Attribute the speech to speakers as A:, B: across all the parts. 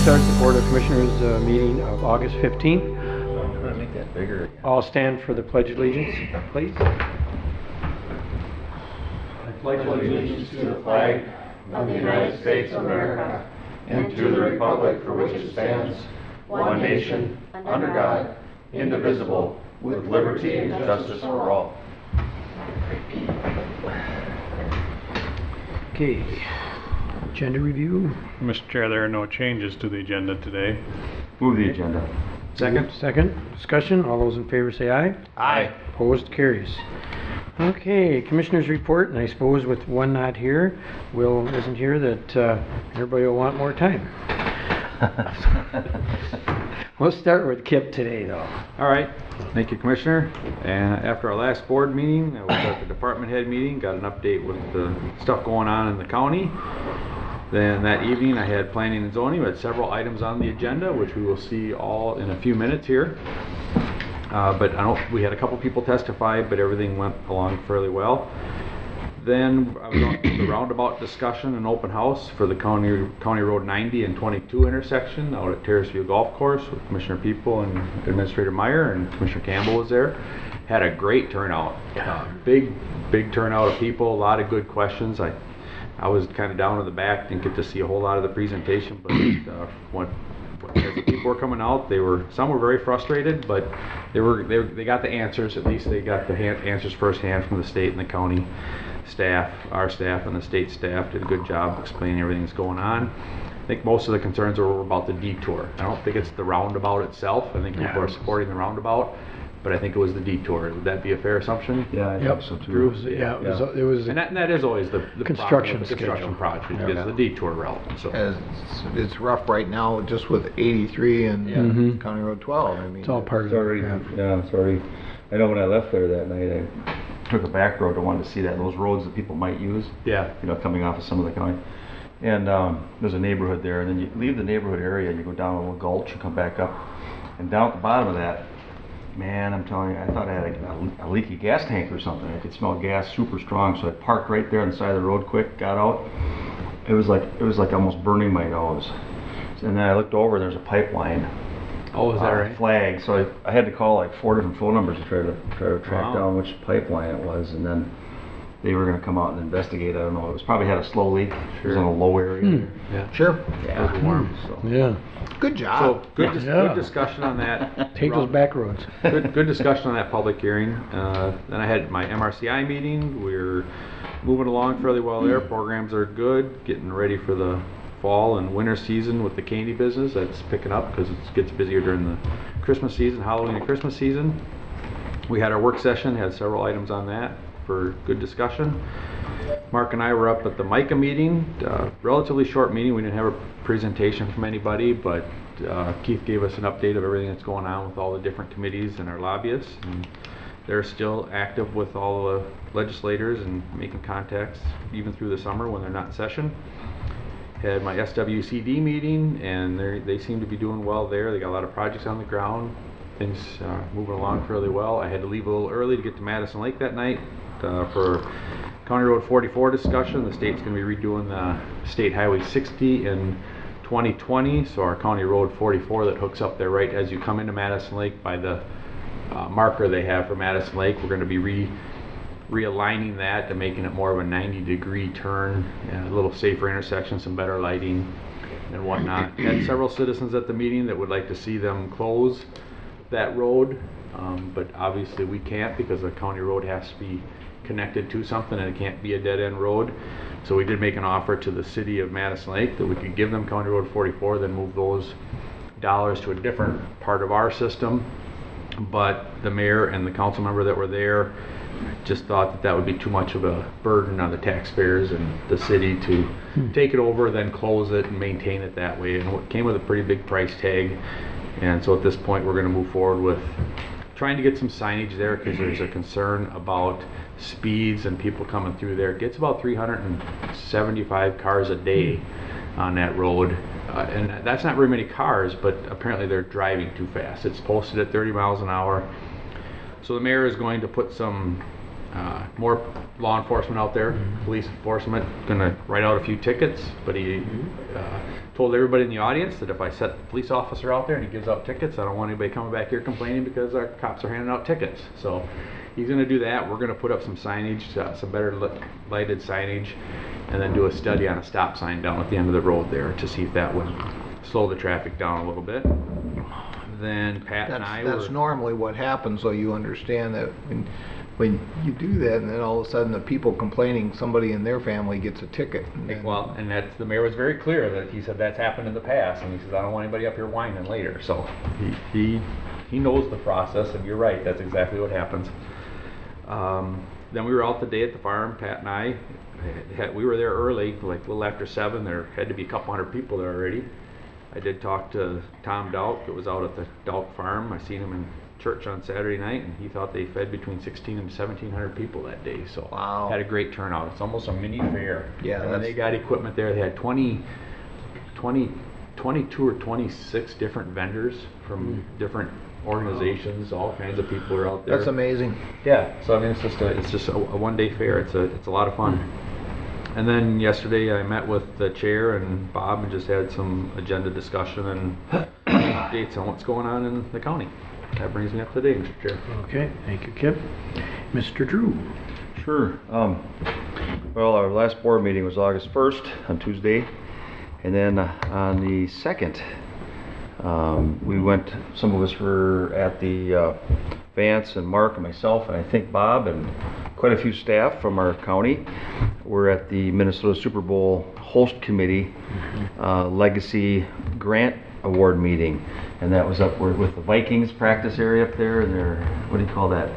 A: start the Board of Commissioners meeting of August 15th.
B: I'm trying to make that bigger.
A: All stand for the Pledge of Allegiance, please.
C: I pledge allegiance to the flag of the United States of America and to the republic for which it stands, one nation, under God, indivisible, with liberty and justice for all.
A: Okay. Agenda review.
D: Mr. Chair, there are no changes to the agenda today.
B: Move the agenda.
A: Second. Discussion. All those in favor say aye.
B: Aye.
A: Opposed, carries. Okay, Commissioners report, and I suppose with one not here, Will isn't here, that everybody will want more time. We'll start with Kip today, though.
E: All right, thank you, Commissioner. And after our last board meeting, I was at the department head meeting, got an update with the stuff going on in the county. Then that evening, I had planning and zoning. We had several items on the agenda, which we will see all in a few minutes here. But we had a couple people testify, but everything went along fairly well. Then I was on the roundabout discussion and open house for the County Road 90 and 22 intersection out at Terrace View Golf Course with Commissioner People and Administrator Meyer, and Commissioner Campbell was there. Had a great turnout. Big turnout of people, a lot of good questions. I was kind of down in the back, didn't get to see a whole lot of the presentation, but as the people were coming out, some were very frustrated, but they got the answers. At least they got the answers firsthand from the state and the county staff. Our staff and the state staff did a good job explaining everything that's going on. I think most of the concerns were about the detour. I don't think it's the roundabout itself. I think people are supporting the roundabout, but I think it was the detour. Would that be a fair assumption?
B: Yeah, I think so too.
A: It was
E: And that is always the
A: construction
E: problem with the construction project, is the detour route. So
F: It's rough right now, just with 83 and County Road 12. I mean,
A: it's all part of it.
B: It's already. I know when I left there that night, I took a back road. I wanted to see those roads that people might use.
E: yeah.
B: Coming off of some of the county. And there's a neighborhood there, and then you leave the neighborhood area, you go down a little gulch, you come back up, and down at the bottom of that, man, I'm telling you, I thought I had a leaky gas tank or something. I could smell gas super strong, so I parked right there on the side of the road quick, got out. It was like almost burning my nose. And then I looked over, and there's a pipeline.
E: Oh, is that right?
B: Flag. So I had to call like 4 different phone numbers to try to track down which pipeline it was, and then they were going to come out and investigate. I don't know. It was probably had a slow leak. It was in a low area.
E: Yeah.
F: Sure.
B: Yeah.
E: It was warm. So.
A: Yeah.
F: Good job.
E: So good discussion on that.
A: Take those back roads.
E: Good discussion on that public hearing. Then I had my MRCI meeting. We're moving along fairly well there. Programs are good. Getting ready for the fall and winter season with the candy business. That's picking up because it gets busier during the Christmas season, Halloween and Christmas season. We had our work session, had several items on that for good discussion. Mark and I were up at the MICA meeting, relatively short meeting. We didn't have a presentation from anybody, but Keith gave us an update of everything that's going on with all the different committees and our lobbyists. And they're still active with all the legislators and making contacts even through the summer when they're not in session. Had my SWCD meeting, and they seem to be doing well there. They got a lot of projects on the ground. Things moving along fairly well. I had to leave a little early to get to Madison Lake that night for County Road 44 discussion. The state's going to be redoing the State Highway 60 in 2020, so our County Road 44 that hooks up there right as you come into Madison Lake by the marker they have for Madison Lake, we're going to be realigning that to making it more of a 90-degree turn, a little safer intersection, some better lighting and whatnot. Had several citizens at the meeting that would like to see them close that road, but obviously we can't because the county road has to be connected to something and it can't be a dead-end road. So we did make an offer to the city of Madison Lake that we could give them County Road 44, then move those dollars to a different part of our system. But the mayor and the council member that were there just thought that would be too much of a burden on the taxpayers and the city to take it over, then close it and maintain it that way. And it came with a pretty big price tag. And so at this point we're going to move forward with trying to get some signage there because there's a concern about speeds and people coming through there. It gets about 375 cars a day on that road. And that's not very many cars, but apparently they're driving too fast. It's posted at 30 miles an hour. So the mayor is going to put some more law enforcement out there, police enforcement, gonna write out a few tickets, but he told everybody in the audience that if I set the police officer out there and he gives out tickets, I don't want anybody coming back here complaining because our cops are handing out tickets. So he's gonna do that. We're gonna put up some signage, some better lighted signage, and then do a study on a stop sign down at the end of the road there to see if that would slow the traffic down a little bit. Then Pat and I
F: That's
E: were...
F: normally what happens, so you understand that when you do that, and then all of a sudden the people complaining, somebody in their family gets a ticket. And then-
E: Well, and that's, the mayor was very clear that he said that's happened in the past, and he says, I don't want anybody up here whining later. So he knows the process, and you're right, that's exactly what happens. Then we were out the day at the farm, Pat and I. We were there early, like a little after 7. There had to be a couple hundred people there already. I did talk to Tom Dauk, that was out at the Dauk farm. I seen him in church on Saturday night, and he thought they fed between 16 and 1,700 people that day. So
F: Wow.
E: had a great turnout. It's almost a mini fair.
F: Yeah,
E: and they got equipment there. They had 22 or 26 different vendors from different organizations. All kinds of people are out there.
F: That's amazing.
E: Yeah, so I mean, it's just a one-day fair. It's a lot of fun. And then yesterday I met with the chair and Bob and just had some agenda discussion and updates on what's going on in the county. That brings me up to date, Mr. Chair.
A: Okay, thank you, Kip. Mr. Drew?
B: Sure. Well, our last board meeting was August 1st on Tuesday, and then on the 2nd, we went, some of us were at the Vance and Mark and myself, and I think Bob and quite a few staff from our county were at the Minnesota Super Bowl Host Committee Legacy Grant Award meeting, and that was up with the Vikings practice area up there, and their, what do you call that?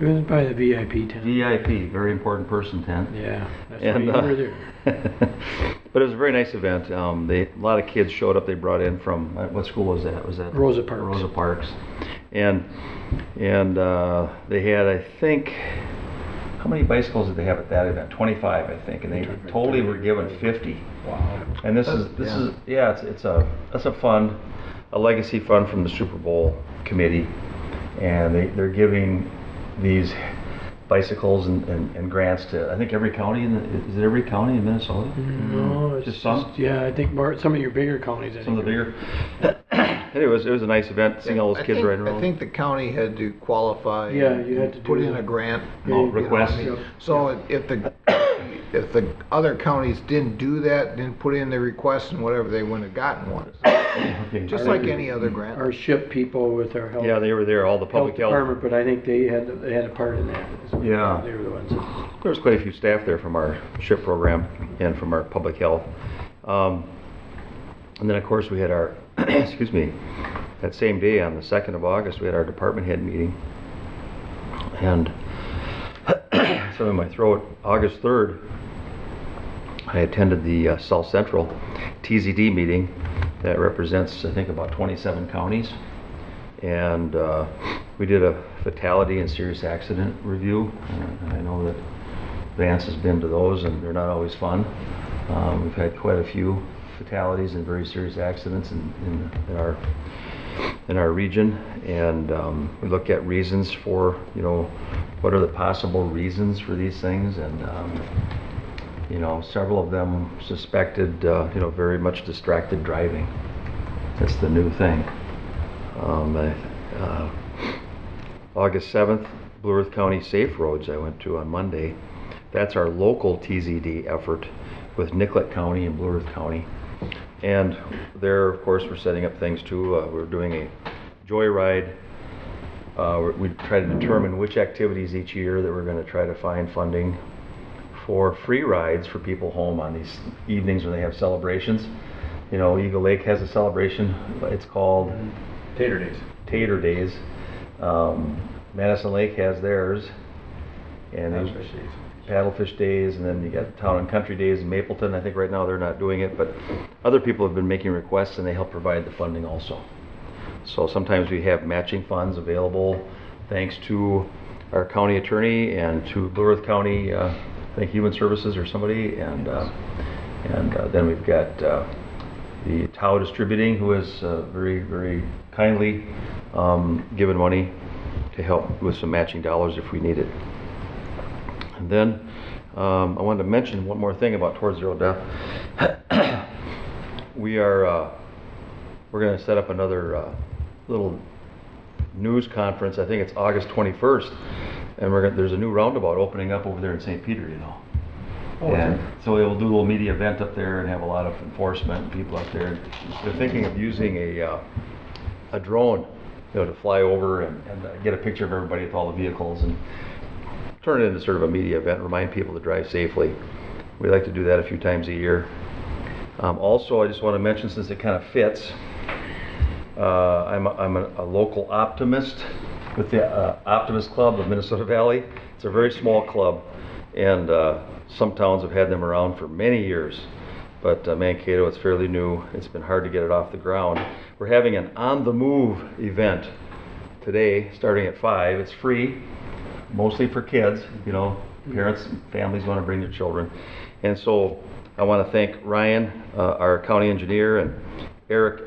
A: It was by the VIP tent.
B: VIP, very important person tent.
A: Yeah, that's why you were there.
B: But it was a very nice event. A lot of kids showed up. They brought in from, what school was that? Was that
A: Rosa Parks.
B: Rosa Parks. And they had, I think, how many bicycles did they have at that event? 25, I think, and they totally were given 50.
F: Wow.
B: And this is it's a fund, a legacy fund from the Super Bowl committee, and they're giving these bicycles and grants to, I think, every county is it every county in Minnesota?
A: No, it's
B: Just some?
A: yeah, I think some of your bigger counties.
B: Some of the bigger. Anyways, it was a nice event, seeing all those kids riding around.
F: I think the county had to qualify.
A: Yeah, you had to
F: put
A: do
F: in
A: that.
F: a grant.
A: Yeah, you
B: request.
F: So if the other counties didn't do that, didn't put in the request and whatever, they wouldn't have gotten one.
B: Okay.
F: Just like any other grant.
A: Our SHIP people with our health.
B: Yeah, they were there, all the public health.
A: department, but I think they had a part in that.
B: Yeah.
A: They were the ones.
B: There was quite a few staff there from our SHIP program and from our public health. And then, of course, we had our, excuse me, that same day on the 2nd of August, we had our department head meeting. And so in my throat, August 3rd, I attended the South Central TZD meeting that represents, I think, about 27 counties. And we did a fatality and serious accident review. I know that Vance has been to those, and they're not always fun. We've had quite a few fatalities and very serious accidents in our region, and we look at reasons for, what are the possible reasons for these things, and several of them suspected, very much distracted driving. That's the new thing. August 7th, Blue Earth County Safe Roads I went to on Monday. That's our local TZD effort with Nicollet County and Blue Earth County. And there, of course, we're setting up things too. We're doing a joyride. We try to determine which activities each year that we're going to try to find funding for free rides for people home on these evenings when they have celebrations. Eagle Lake has a celebration. It's called
E: Tater Days.
B: Tater Days. Madison Lake has theirs. And Paddlefish Days, and then you got Town and Country Days in Mapleton. I think right now they're not doing it, but other people have been making requests, and they help provide the funding also. So sometimes we have matching funds available thanks to our county attorney and to Blue Earth County, I think Human Services or somebody, and then we've got the Tau Distributing, who has very, very kindly given money to help with some matching dollars if we need it. And then I wanted to mention one more thing about Towards Zero Death. We're going to set up another little news conference. I think it's August 21st, and there's a new roundabout opening up over there in St. Peter, you know. And so we'll do a little media event up there and have a lot of enforcement and people up there. They're thinking of using a drone, you know, to fly over and get a picture of everybody with all the vehicles and turn it into sort of a media event, remind people to drive safely. We like to do that a few times a year. Also, I just want to mention, since it kind of fits, I'm a local optimist with the Optimist Club of Minnesota Valley. It's a very small club, and some towns have had them around for many years, but Mankato, it's fairly new. It's been hard to get it off the ground. We're having an On the Move event today, starting at 5. It's free, mostly for kids. You know, parents, families want to bring their children, and so I want to thank Ryan, our county engineer, and Eric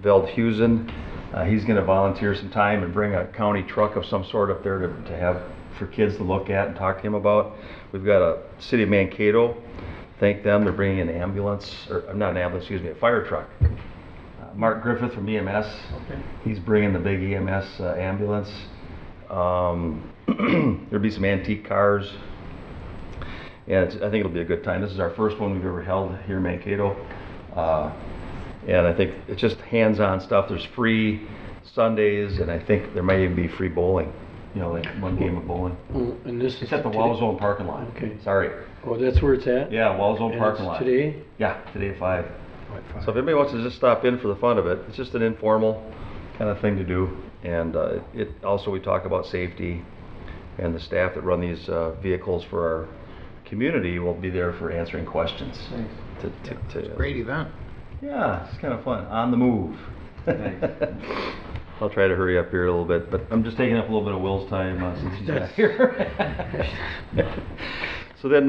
B: Veldhusen. He's going to volunteer some time and bring a county truck of some sort up there to have for kids to look at and talk to him about. We've got a City of Mankato. Thank them. They're bringing an ambulance, or not an ambulance, excuse me, a fire truck. Mark Griffith from EMS. Okay. He's bringing the big EMS ambulance. There'll be some antique cars. And I think it'll be a good time. This is our first one we've ever held here in Mankato. And I think it's just hands-on stuff. There's free Sundays, and I think there might even be free bowling. You know, like one game of bowling.
A: Oh, and this
B: It's
A: is
B: at the Wall Zone parking lot.
A: Okay.
B: Sorry.
A: Oh, that's where it's at?
B: Yeah, Wall Zone
A: And
B: parking
A: it's
B: lot.
A: today?
B: Yeah, today at 5.
A: At 5.
B: So if anybody wants to just stop in for the fun of it, it's just an informal kind of thing to do. And it also, we talk about safety, and the staff that run these vehicles for our community will be there for answering questions.
F: Nice. It's a great event.
B: Yeah, it's kind of fun. On the move. I'll try to hurry up here a little bit, but I'm just taking up a little bit of Will's time since he's not here. So then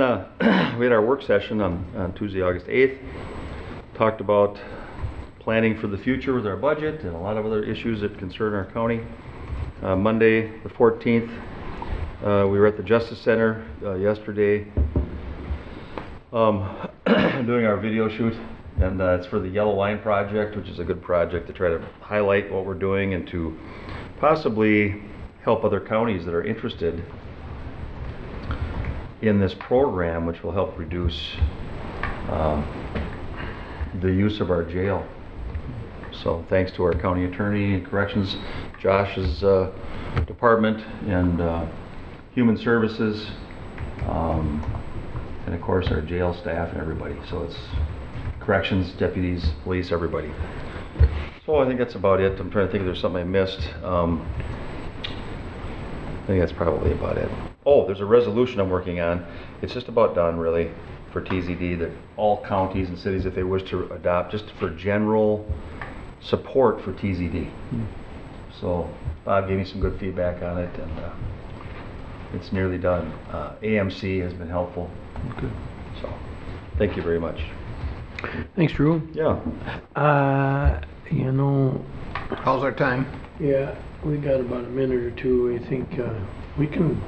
B: we had our work session on Tuesday, August 8th. Talked about planning for the future with our budget and a lot of other issues that concern our county. Monday, the 14th, we were at the Justice Center yesterday doing our video shoot. And it's for the Yellow Line Project, which is a good project to try to highlight what we're doing and to possibly help other counties that are interested in this program, which will help reduce the use of our jail. So thanks to our county attorney and corrections, Josh's department, and human services, and of course our jail staff and everybody. So it's corrections, deputies, police, everybody. So I think that's about it. I'm trying to think if there's something I missed. I think that's probably about it. Oh, there's a resolution I'm working on. It's just about done, really, for TZD, that all counties and cities, if they wish to adopt, just for general support for TZD. So Bob gave me some good feedback on it, and it's nearly done. AMC has been helpful.
F: Good.
B: So thank you very much.
A: Thanks, Drew.
B: Yeah.
A: You know,
F: How's our time?
A: yeah, we got about a minute or two. I think we can.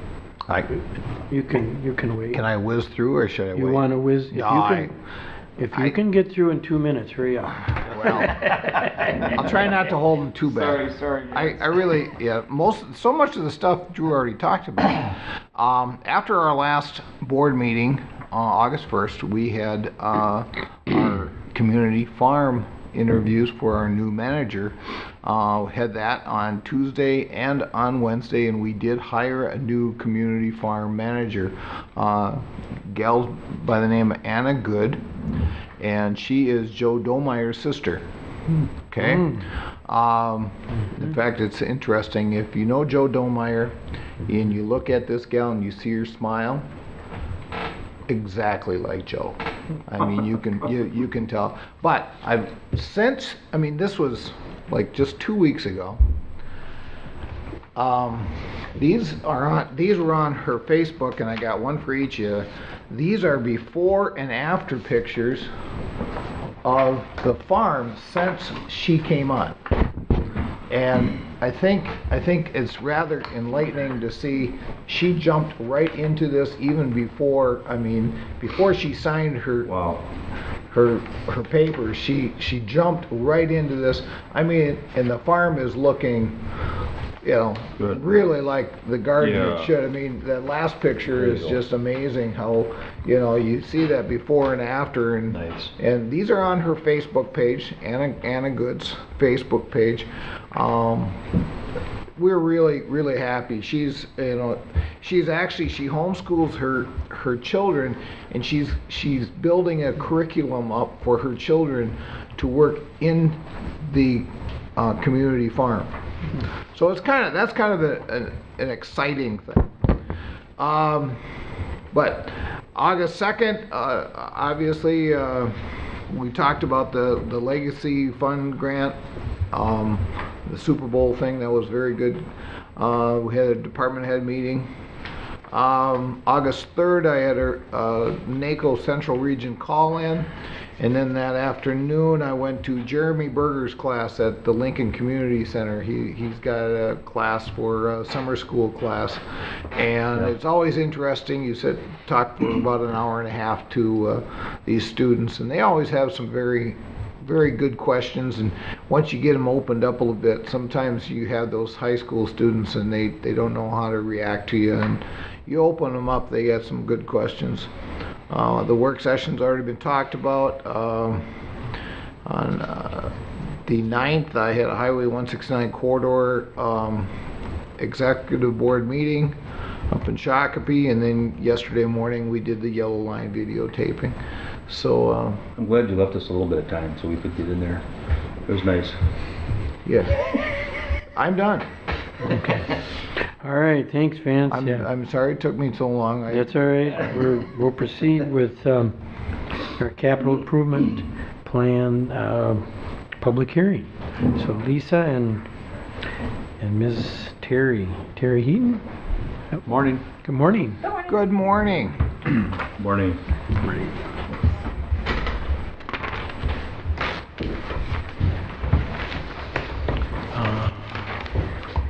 A: You can wait.
F: Can I whiz through, or should I wait?
A: You want to whiz?
F: No,
A: If you can get through in 2 minutes, hurry up.
F: Well, I'll try not to hold them too back.
C: Sorry.
F: I really, yeah, so much of the stuff Drew already talked about. After our last board meeting, August 1st, we had our community farm interviews for our new manager. Had that on Tuesday and on Wednesday, and we did hire a new community farm manager. Gal by the name of Anna Good, and she is Joe Domeyer's sister. Okay. In fact, it's interesting, if you know Joe Domeyer and you look at this gal and you see her smile, exactly like Joe. I mean, you can tell. But this was like just 2 weeks ago. These were on her Facebook, and I got one for each of you. These are before and after pictures of the farm since she came on. And I think it's rather enlightening to see she jumped right into this even before, before she signed her
B: Wow.
F: her papers, she jumped right into this. And the farm is looking,
B: Good.
F: really like the garden
B: Yeah.
F: it should. That last picture
B: There you
F: is
B: go.
F: just amazing how, you see that before and after. And
B: Nice.
F: and these are on her Facebook page, Anna Good's Facebook page. We're really happy. She homeschools her children, and she's building a curriculum up for her children to work in the community farm. So that's kind of an exciting thing. But August 2nd, obviously, we talked about the Legacy Fund grant, the Super Bowl thing. That was very good. We had a department head meeting. August 3rd, I had a NACO Central Region call-in. And then that afternoon, I went to Jeremy Berger's class at the Lincoln Community Center. He's got a class for a summer school class. And it's always interesting. You talk for about an hour and a half to these students. And they always have some very good questions, and once you get them opened up a little bit, sometimes you have those high school students and they don't know how to react to you, and you open them up, they get some good questions. The work session's already been talked about. On the 9th, I had a Highway 169 corridor executive board meeting up in Shakopee, and then yesterday morning we did the Yellow Line videotaping. So
B: I'm glad you left us a little bit of time so we could get in there. It was nice.
F: yeah, I'm done.
A: Okay. All right, thanks, Vance.
F: I'm sorry it took me so long.
A: That's all right. We'll proceed with our capital improvement plan public hearing. So Lisa and Ms. Terry Heaton.
E: Morning.
A: Good morning.
F: Good morning.
B: Morning.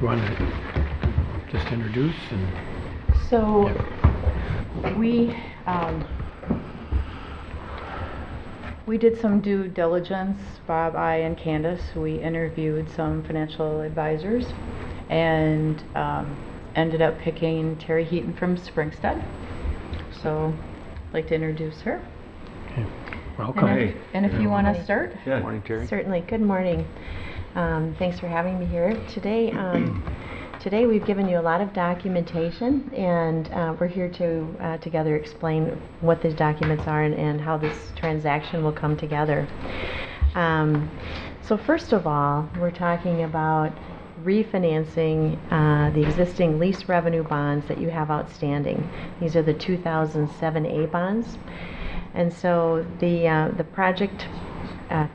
A: You want to just introduce and
G: So we did some due diligence, Bob, I, and Candace. We interviewed some financial advisors and ended up picking Terry Heaton from Springstead. So I'd like to introduce her.
A: welcome.
B: Hey.
G: And if you want to start.
B: Yeah.
E: Morning, Terry.
C: Certainly. Good morning. Thanks for having me here today. Today we've given you a lot of documentation, and we're here to together explain what these documents are and how this transaction will come together. So first of all, we're talking about refinancing the existing lease revenue bonds that you have outstanding. These are the 2007A bonds. And so the project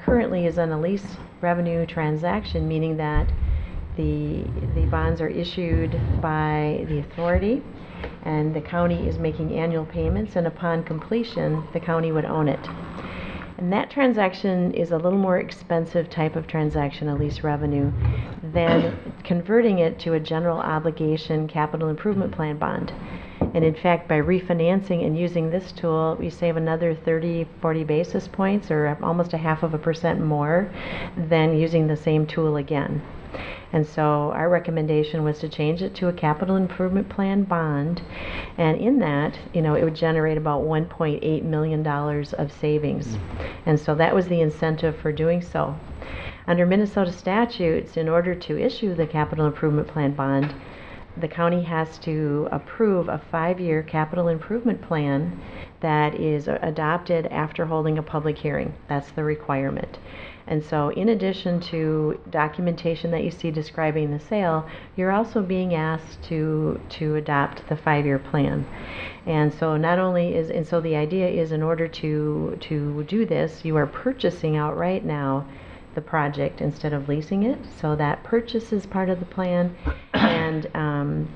C: currently is on a lease revenue transaction, meaning that the bonds are issued by the authority, and the county is making annual payments, and upon completion, the county would own it. And that transaction is a little more expensive type of transaction, a lease revenue, than converting it to a general obligation capital improvement plan bond. And in fact, by refinancing and using this tool, we save another 30-40 basis points, or almost 0.5% more than using the same tool again. And so our recommendation was to change it to a capital improvement plan bond, and in that, it would generate about $1.8 million of savings. And so that was the incentive for doing so. Under Minnesota statutes, in order to issue the capital improvement plan bond, the county has to approve a 5-year capital improvement plan that is adopted after holding a public hearing. That's the requirement. And so in addition to documentation that you see describing the sale, you're also being asked to adopt the 5-year plan. And so so the idea is, in order to do this, you are purchasing outright now the project instead of leasing it. So that purchase is part of the plan, and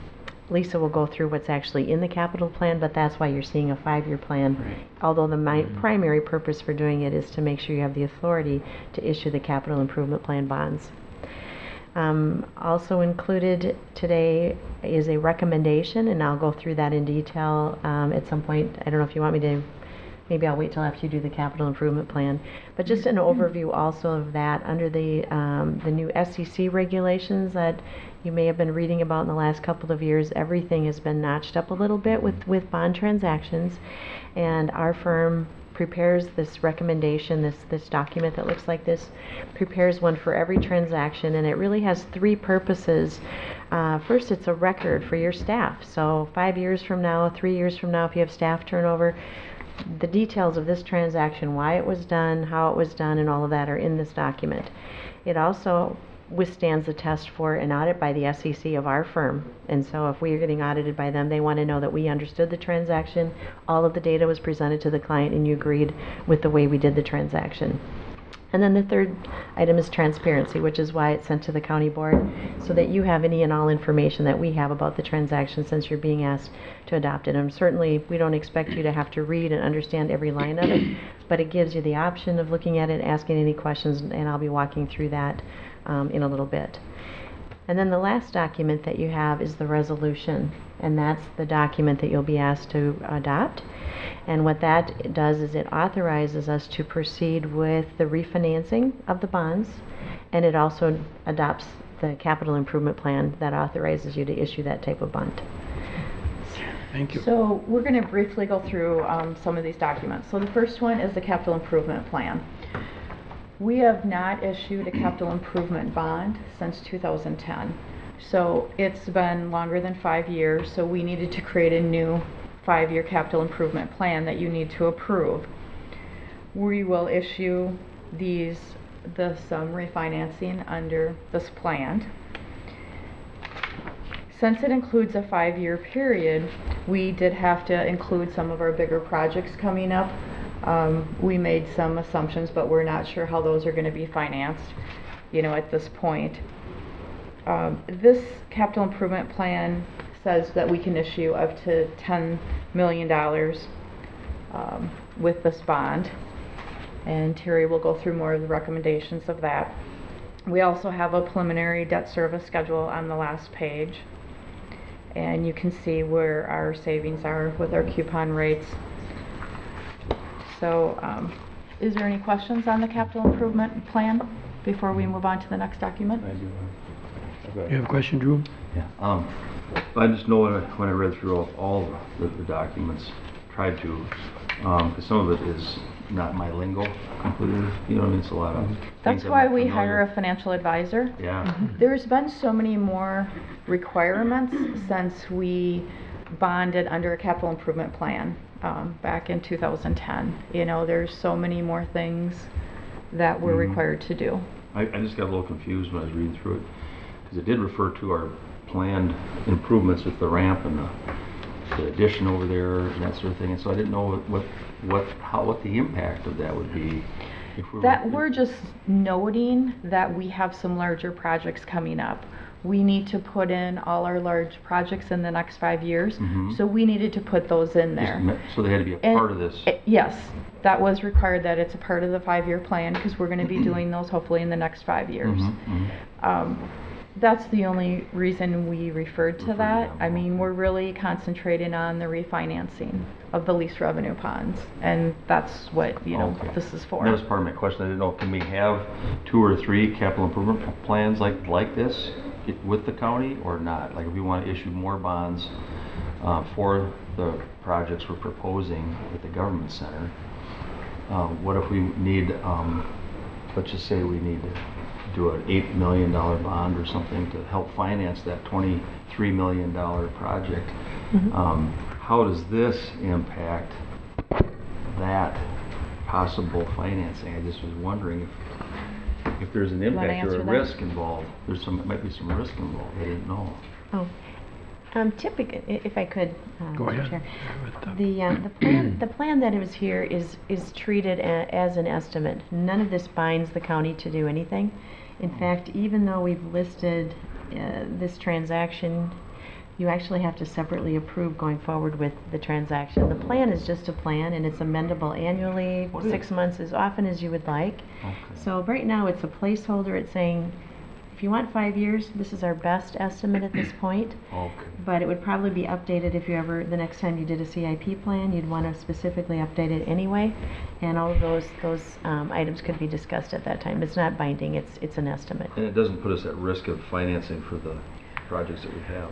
C: Lisa will go through what's actually in the capital plan, but that's why you're seeing a 5-year plan.
E: Right.
C: Although the primary purpose for doing it is to make sure you have the authority to issue the capital improvement plan bonds.
H: Also included today is a recommendation, and I'll go through that in detail at some point. I don't know if you want me to, maybe I'll wait till after you do the capital improvement plan. But just an overview also of that under the new SEC regulations that you may have been reading about in the last couple of years. Everything has been notched up a little bit with bond transactions, and our firm prepares this recommendation, this document that looks like this, prepares one for every transaction, and it really has three purposes. First, it's a record for your staff. So 5 years from now, 3 years from now, if you have staff turnover, the details of this transaction, why it was done, how it was done, and all of that are in this document. It also withstands the test for an audit by the SEC of our firm. And so if we are getting audited by them, they want to know that we understood the transaction, all of the data was presented to the client, and you agreed with the way we did the transaction. And then the third item is transparency, which is why it's sent to the county board, so that you have any and all information that we have about the transaction since you're being asked to adopt it. And certainly we don't expect you to have to read and understand every line of it, but it gives you the option of looking at it, asking any questions, and I'll be walking through that in a little bit. And then the last document that you have is the resolution, and that's the document that you'll be asked to adopt. And what that does is it authorizes us to proceed with the refinancing of the bonds, and it also adopts the capital improvement plan that authorizes you to issue that type of bond.
A: Thank you.
G: So we're going to briefly go through some of these documents. So the first one is the capital improvement plan. We have not issued a capital improvement bond since 2010. So it's been longer than 5 years, so we needed to create a new 5-year capital improvement plan that you need to approve. We will issue this refinancing under this plan. Since it includes a 5-year period, we did have to include some of our bigger projects coming up. We made some assumptions, but we're not sure how those are going to be financed, at this point. This capital improvement plan says that we can issue up to $10 million with this bond, and Terry will go through more of the recommendations of that. We also have a preliminary debt service schedule on the last page, and you can see where our savings are with our coupon rates. So is there any questions on the capital improvement plan before we move on to the next document?
B: I do.
A: You have a question, Drew?
B: Yeah. I just know when I read through all the documents, tried to, because some of it is not my lingo completely. You know what I mean? It's a lot of
G: That's why we hire a financial advisor.
B: Yeah.
G: There's been so many more requirements since we bonded under a capital improvement plan back in 2010. There's so many more things that we're required to do.
B: I just got a little confused when I was reading through it, because it did refer to our planned improvements with the ramp and the addition over there and that sort of thing, and so I didn't know what the impact of that would be.
G: We're just noting that we have some larger projects coming up. We need to put in all our large projects in the next 5 years, so we needed to put those in there.
B: So they had to be a part of this.
G: Yes, that was required, that it's a part of the 5-year plan, because we're going to be doing those hopefully in the next 5 years. That's the only reason we referred to that. I mean, we're really concentrating on the refinancing of the lease revenue bonds, and that's what this is for.
B: That was part of my question. I didn't know, can we have 2 or 3 capital improvement plans like this with the county or not? Like if we want to issue more bonds for the projects we're proposing at the government center, what if we need, let's just say we need to do an $8 million bond or something to help finance that $23 million project. How does this impact that possible financing? I just was wondering if there's an impact or a risk involved. Might be some risk involved. I didn't know.
H: Typically, if I could,
A: Go ahead.
H: Chair, the plan that is here is treated as an estimate. None of this binds the county to do anything. In fact, even though we've listed this transaction, you actually have to separately approve going forward with the transaction. The plan is just a plan, and it's amendable annually, 6 months, as often as you would like.
B: Okay.
H: So right now, it's a placeholder. It's saying, if if you want 5 years, this is our best estimate at this point.
B: Okay.
H: But it would probably be updated if you ever, the next time you did a CIP plan, you'd want to specifically update it anyway. And all of those items could be discussed at that time. It's not binding, it's an estimate.
B: And it doesn't put us at risk of financing for the projects that we have.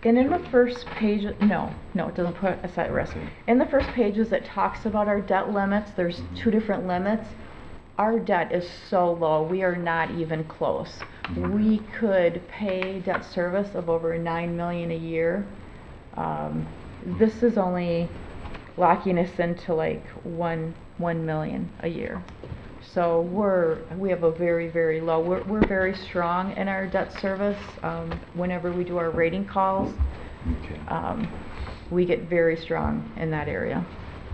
G: And in the first page, no, it doesn't put us at risk. In the first pages, it talks about our debt limits. There's 2 different limits. Our debt is so low, we are not even close. We could pay debt service of over $9 million a year. This is only locking us into like $1 million a year. So we have a very, very low, we're very strong in our debt service. Whenever we do our rating calls,
B: Okay.
G: we get very strong in that area,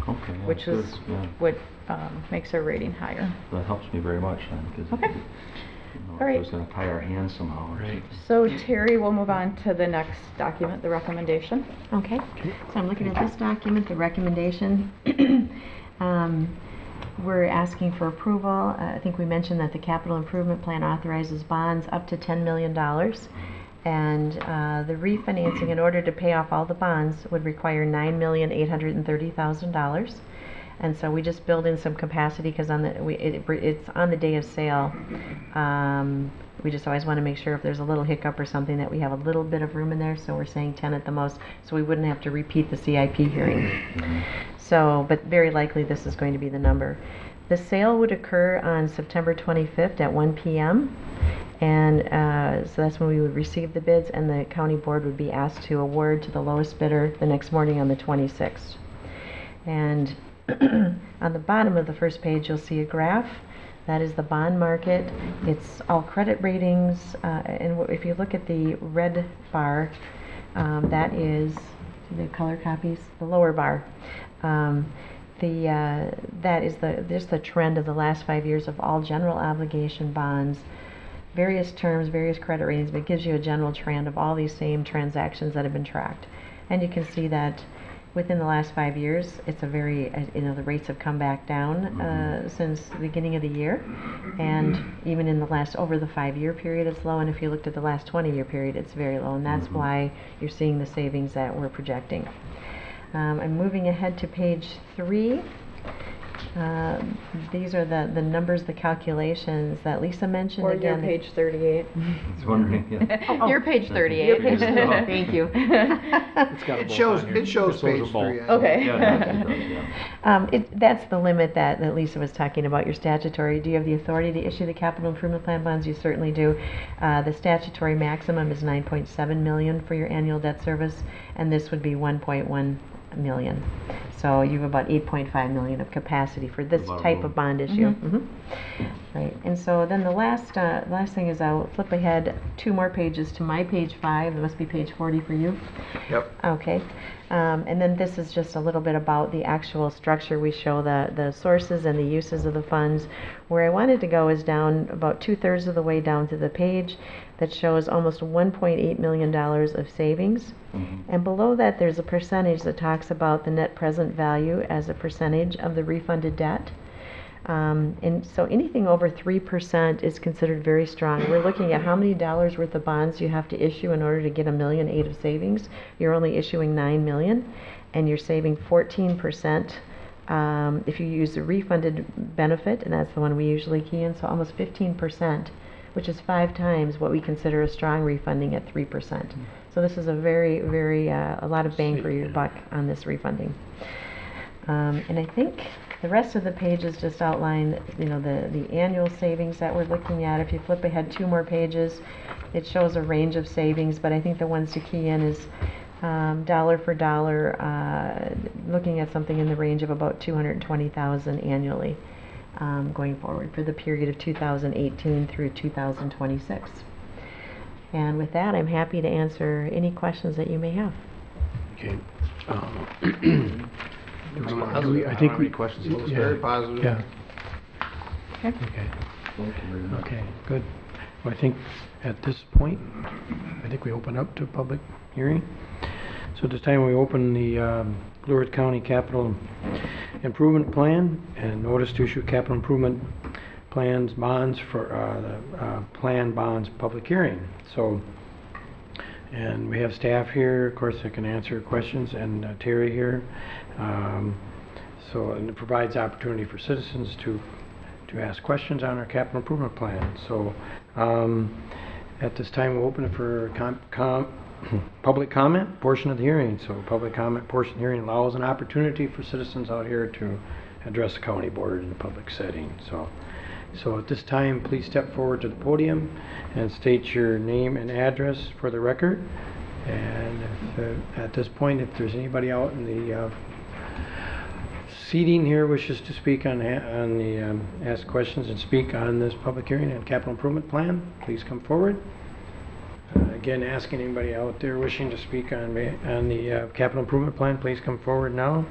B: Okay. yeah,
G: which is
B: good, yeah.
G: what makes our rating higher.
B: That helps me very much then, because
G: Okay.
B: if
G: All right.
B: it was going to tie our hands somehow. Or
A: Right.
G: So Terry, we'll move on to the next document, the recommendation.
H: Okay, so I'm looking at this document, the recommendation. We're asking for approval. I think we mentioned that the capital improvement plan authorizes bonds up to $10 million. And the refinancing, in order to pay off all the bonds, would require $9,830,000. And so we just build in some capacity because it's on the day of sale. We just always want to make sure if there's a little hiccup or something that we have a little bit of room in there. So we're saying 10 at the most, so we wouldn't have to repeat the CIP hearing. So, but very likely this is going to be the number. The sale would occur on September 25th at 1 p.m. And so that's when we would receive the bids, and the county board would be asked to award to the lowest bidder the next morning on the 26th. And on the bottom of the first page, you'll see a graph. That is the bond market. It's all credit ratings. And if you look at the red bar, that is, see the color copies? The lower bar. That is just the trend of the last 5 years of all general obligation bonds, various terms, various credit ratings, but it gives you a general trend of all these same transactions that have been tracked. And you can see that within the last 5 years, it's a very, the rates have come back down since the beginning of the year. And even in the last, over the 5-year period, it's low. And if you looked at the last 20-year period, it's very low. And that's why you're seeing the savings that we're projecting. I'm moving ahead to page 3. These are the numbers, the calculations that Lisa mentioned.
G: Or
H: again.
G: your page 38.
B: I was wondering, yeah.
G: Your page 38.
H: Thank you.
F: It shows page 3.
G: Okay.
B: Yeah, it does, yeah.
H: That's the limit that Lisa was talking about, your statutory. Do you have the authority to issue the capital improvement plan bonds? You certainly do. The statutory maximum is $9.7 million for your annual debt service, and this would be $1.1 million. So you have about $8.5 million of capacity for this type of bond issue. Right. And so then the last thing is I'll flip ahead 2 more pages to my page 5. It must be page 40 for you.
F: Yep.
H: Okay. And then this is just a little bit about the actual structure. We show the sources and the uses of the funds. Where I wanted to go is down about 2/3 of the way down to the page that shows almost $1.8 million of savings. And below that, there's a percentage that talks about the net present value as a percentage of the refunded debt. And so anything over 3% is considered very strong. We're looking at how many dollars worth of bonds you have to issue in order to get $1.8 million of savings. You're only issuing $9 million, and you're saving 14%. If you use the refunded benefit, and that's the one we usually key in, so almost 15%, which is 5 times what we consider a strong refunding at 3%. So this is a very, very, a lot of bang for your buck on this refunding. And I think the rest of the pages just outline, the annual savings that we're looking at. If you flip ahead 2 more pages, it shows a range of savings, but I think the ones to key in is dollar for dollar, looking at something in the range of about $220,000 annually going forward for the period of 2018 through 2026. And with that, I'm happy to answer any questions that you may have.
A: Okay. I think we
F: questions. It was very positive.
A: Yeah.
G: Okay.
A: Okay.
B: Thank you very much.
A: Okay. Good. Well, I think at this point, I think we open up to public hearing. So at this time, we open the Blue Earth County Capital Improvement Plan and notice to issue capital improvement bonds for, the planned bonds public hearing. So, and we have staff here, of course, that can answer questions, and Terry here. So, and it provides opportunity for citizens to ask questions on our capital improvement plan. So, at this time, we'll open it for public comment portion of the hearing. So, public comment portion of the hearing allows an opportunity for citizens out here to address the county board in a public setting. So at this time, please step forward to the podium and state your name and address for the record. And if, at this point, if there's anybody out in the seating here wishes to speak on the ask questions and speak on this public hearing and capital improvement plan, please come forward. Again, asking anybody out there wishing to speak on the capital improvement plan, please come forward now.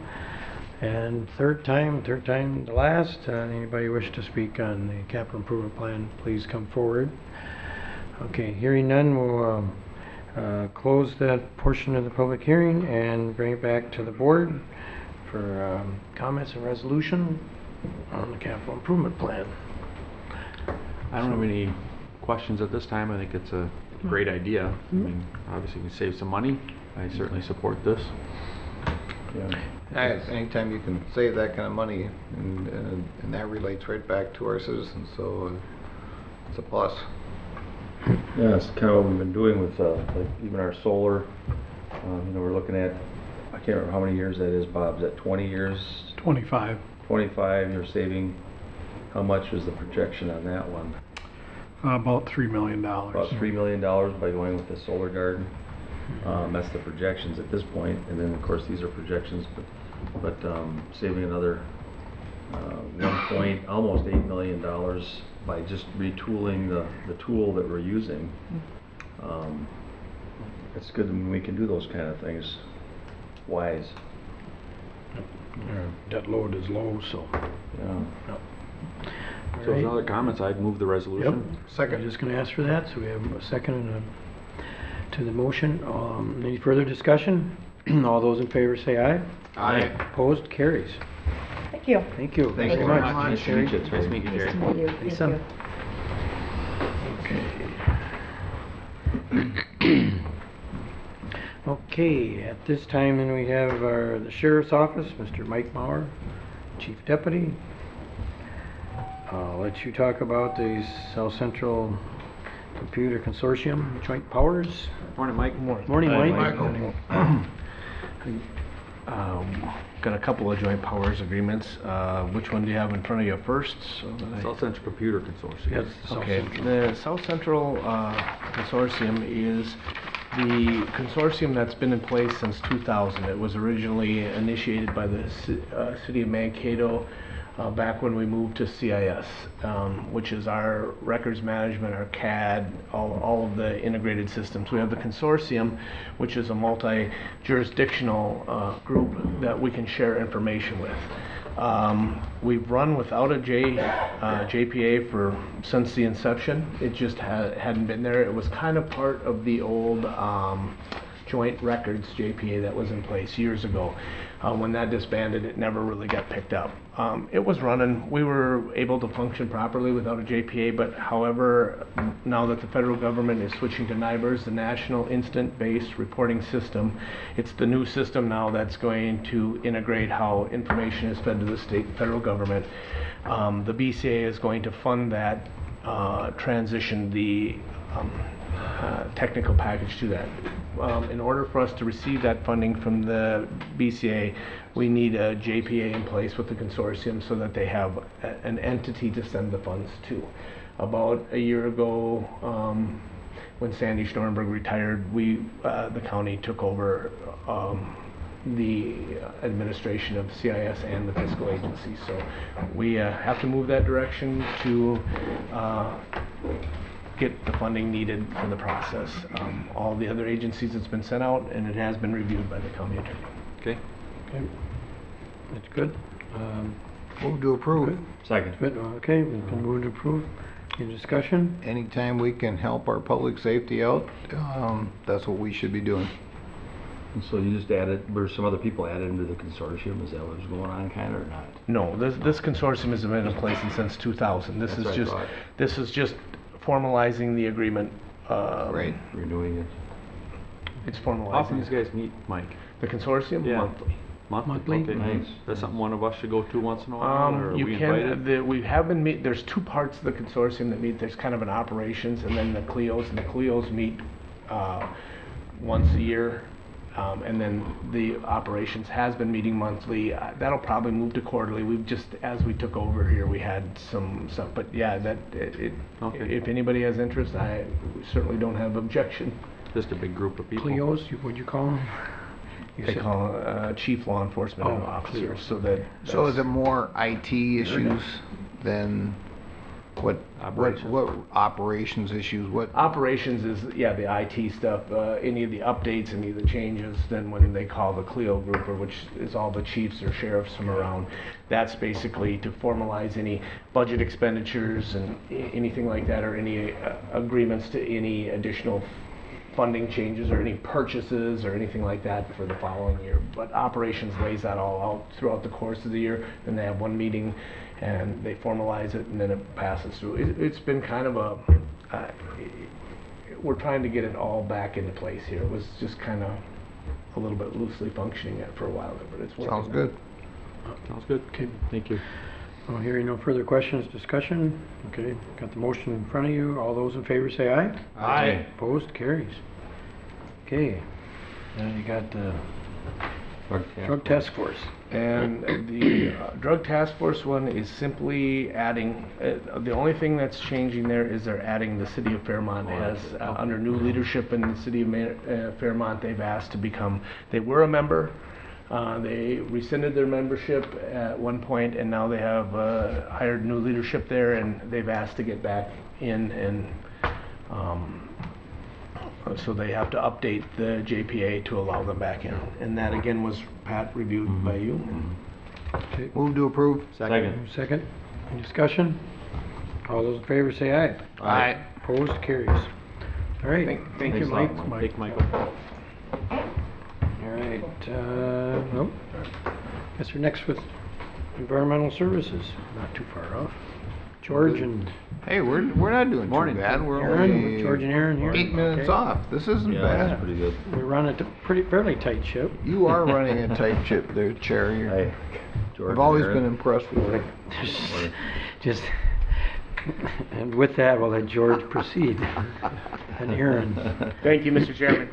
A: And third time the last, anybody wish to speak on the capital improvement plan, please come forward. Okay, hearing none, we'll close that portion of the public hearing and bring it back to the board for comments and resolution on the capital improvement plan.
E: I don't have any questions at this time. I think it's a great idea. I mean, obviously we can save some money. I certainly support this.
B: Yeah.
F: Anytime you can save that kind of money, and that relates right back to our citizens, so it's a plus.
B: Yeah, it's kind of what we've been doing with like even our solar. You know, we're looking at, I can't remember how many years that is, Bob. Is that 20 years?
D: 25.
B: 25. You're saving. How much was the projection on that one?
D: About $3 million.
B: About $3 million by going with the solar garden. That's the projections at this point, and then of course these are projections, but saving another almost $8 million by just retooling the tool that we're using. It's good when we can do those kind of things wise.
A: Our debt load is low, so.
B: Yeah.
E: So if no other comments, I'd move the resolution.
A: Yep. Second. I'm just going to ask for that, so we have a second and to the motion. Any further discussion? All those in favor say aye.
F: Aye.
A: Opposed? Carries.
G: Thank you.
A: Thank you.
F: Thank you very much.
E: Nice to meet you. It's nice to meet you,
H: Nice
E: Jerry.
H: to meet you. Thank
A: Lisa.
H: you.
A: Okay, at this time then we have the Sheriff's Office, Mr. Mike Mauer, Chief Deputy. I'll let you talk about the South Central Computer Consortium Joint Powers.
E: Morning, Mike.
A: Morning, Mike.
F: Michael.
C: Got a couple of joint powers agreements. Which one do you have in front of you first?
E: South Central Computer Consortium.
A: Yes, South
C: Okay,
A: Central.
C: the South Central Consortium is the consortium that's been in place since 2000. It was originally initiated by the city of Mankato back when we moved to CIS, which is our records management, our CAD, all of the integrated systems. We have the consortium, which is a multi-jurisdictional group that we can share information with. We've run without a JPA since the inception. It just hadn't been there. It was kind of part of the old joint records JPA that was in place years ago. When that disbanded, it never really got picked up. It was running. We were able to function properly without a JPA, but however, now that the federal government is switching to NIBRS, the National Instant-Based Reporting System, it's the new system now that's going to integrate how information is fed to the state and federal government. The BCA is going to fund that transition, the technical package to that. In order for us to receive that funding from the BCA, we need a JPA in place with the consortium so that they have an entity to send the funds to. About a year ago, when Sandy Stornberg retired, the county took over the administration of CIS and the fiscal agency. So we have to move that direction to get the funding needed for the process. All the other agencies, it's been sent out and it has been reviewed by the county attorney.
E: Okay.
A: Okay. That's good.
F: Move to approve.
B: Second.
A: Good. Okay, we've been moved to approve. Any discussion?
F: Anytime we can help our public safety out, that's what we should be doing.
B: And so you just added, were some other people added into the consortium? Is that what was going on, kind of, or not?
I: No, this consortium has been in place since 2000.
B: That's what I thought.
I: This is just formalizing the agreement.
F: Right.
B: Renewing it.
I: It's
E: How often
I: formalizing.
E: these guys meet, Mike?
I: The consortium
E: Yeah.
I: monthly.
E: Monthly? Okay.
B: Nice.
E: That's something one of us should go to once in a while, or are
I: You
E: we
I: can,
E: invited?
I: we have been meet, there's two parts of the consortium that meet. There's kind of an operations and then the CLEOs, and the CLEOs meet once a year. And then the operations has been meeting monthly. That'll probably move to quarterly. We've just, as we took over here, we had some stuff, but yeah,
E: Okay.
I: if anybody has interest, I certainly don't have objection.
E: Just a big group of people.
A: Cleos, would you call them? You
I: They
A: said-
I: call chief law enforcement
A: Oh,
I: officers,
A: CLEOs.
I: so that.
F: So is it more IT issues than what operations issues? What?
I: Operations is, yeah, the IT stuff, any of the updates, any of the changes, then when they call the CLEO group, or which is all the chiefs or sheriffs from around, that's basically to formalize any budget expenditures and anything like that, or any agreements to any additional funding changes or any purchases or anything like that for the following year. But operations lays that all out throughout the course of the year, and they have one meeting and they formalize it and then it passes through. It's been kind of we're trying to get it all back into place here. It was just kind of a little bit loosely functioning for a while there, but it's working.
F: Sounds good.
E: Sounds good.
A: Okay.
E: Thank you.
A: Well, hearing no further questions, discussion. Okay, got the motion in front of you. All those in favor say aye.
I: Aye.
A: Opposed, carries. Okay, now you got the drug task force.
I: And the drug task force one is simply adding, the only thing that's changing there is they're adding the city of Fairmont as, under new leadership in the city of Fairmont, they've asked to become, they were a member, they rescinded their membership at one point, and now they have hired new leadership there, and they've asked to get back in, and so they have to update the JPA to allow them back in. And that again was, Pat, reviewed by you.
A: Okay,
F: Move to approve.
B: Second.
A: second. Any discussion? All those in favor say aye.
F: Aye.
A: Opposed, carries. All right.
I: Thank you,
B: Thanks a lot,
I: Mike.
B: Mike.
E: Thank Michael.
A: All right, nope. Guess we're next with environmental services, not too far off. George and
F: Hey, we're not doing
E: Morning.
F: too bad. We're
A: Aaron,
F: only
A: George and Aaron here.
F: 8 minutes
A: Okay.
F: off. This isn't
B: Yeah,
F: bad.
B: that's pretty good.
A: We run a fairly tight ship.
F: You are running a tight ship there, Chair.
B: Hey, George
F: I've always
B: and
F: been
B: Aaron.
F: impressed with you.
A: Just, and with that, we'll let George proceed. And Aaron.
J: Thank you, Mr. Chairman.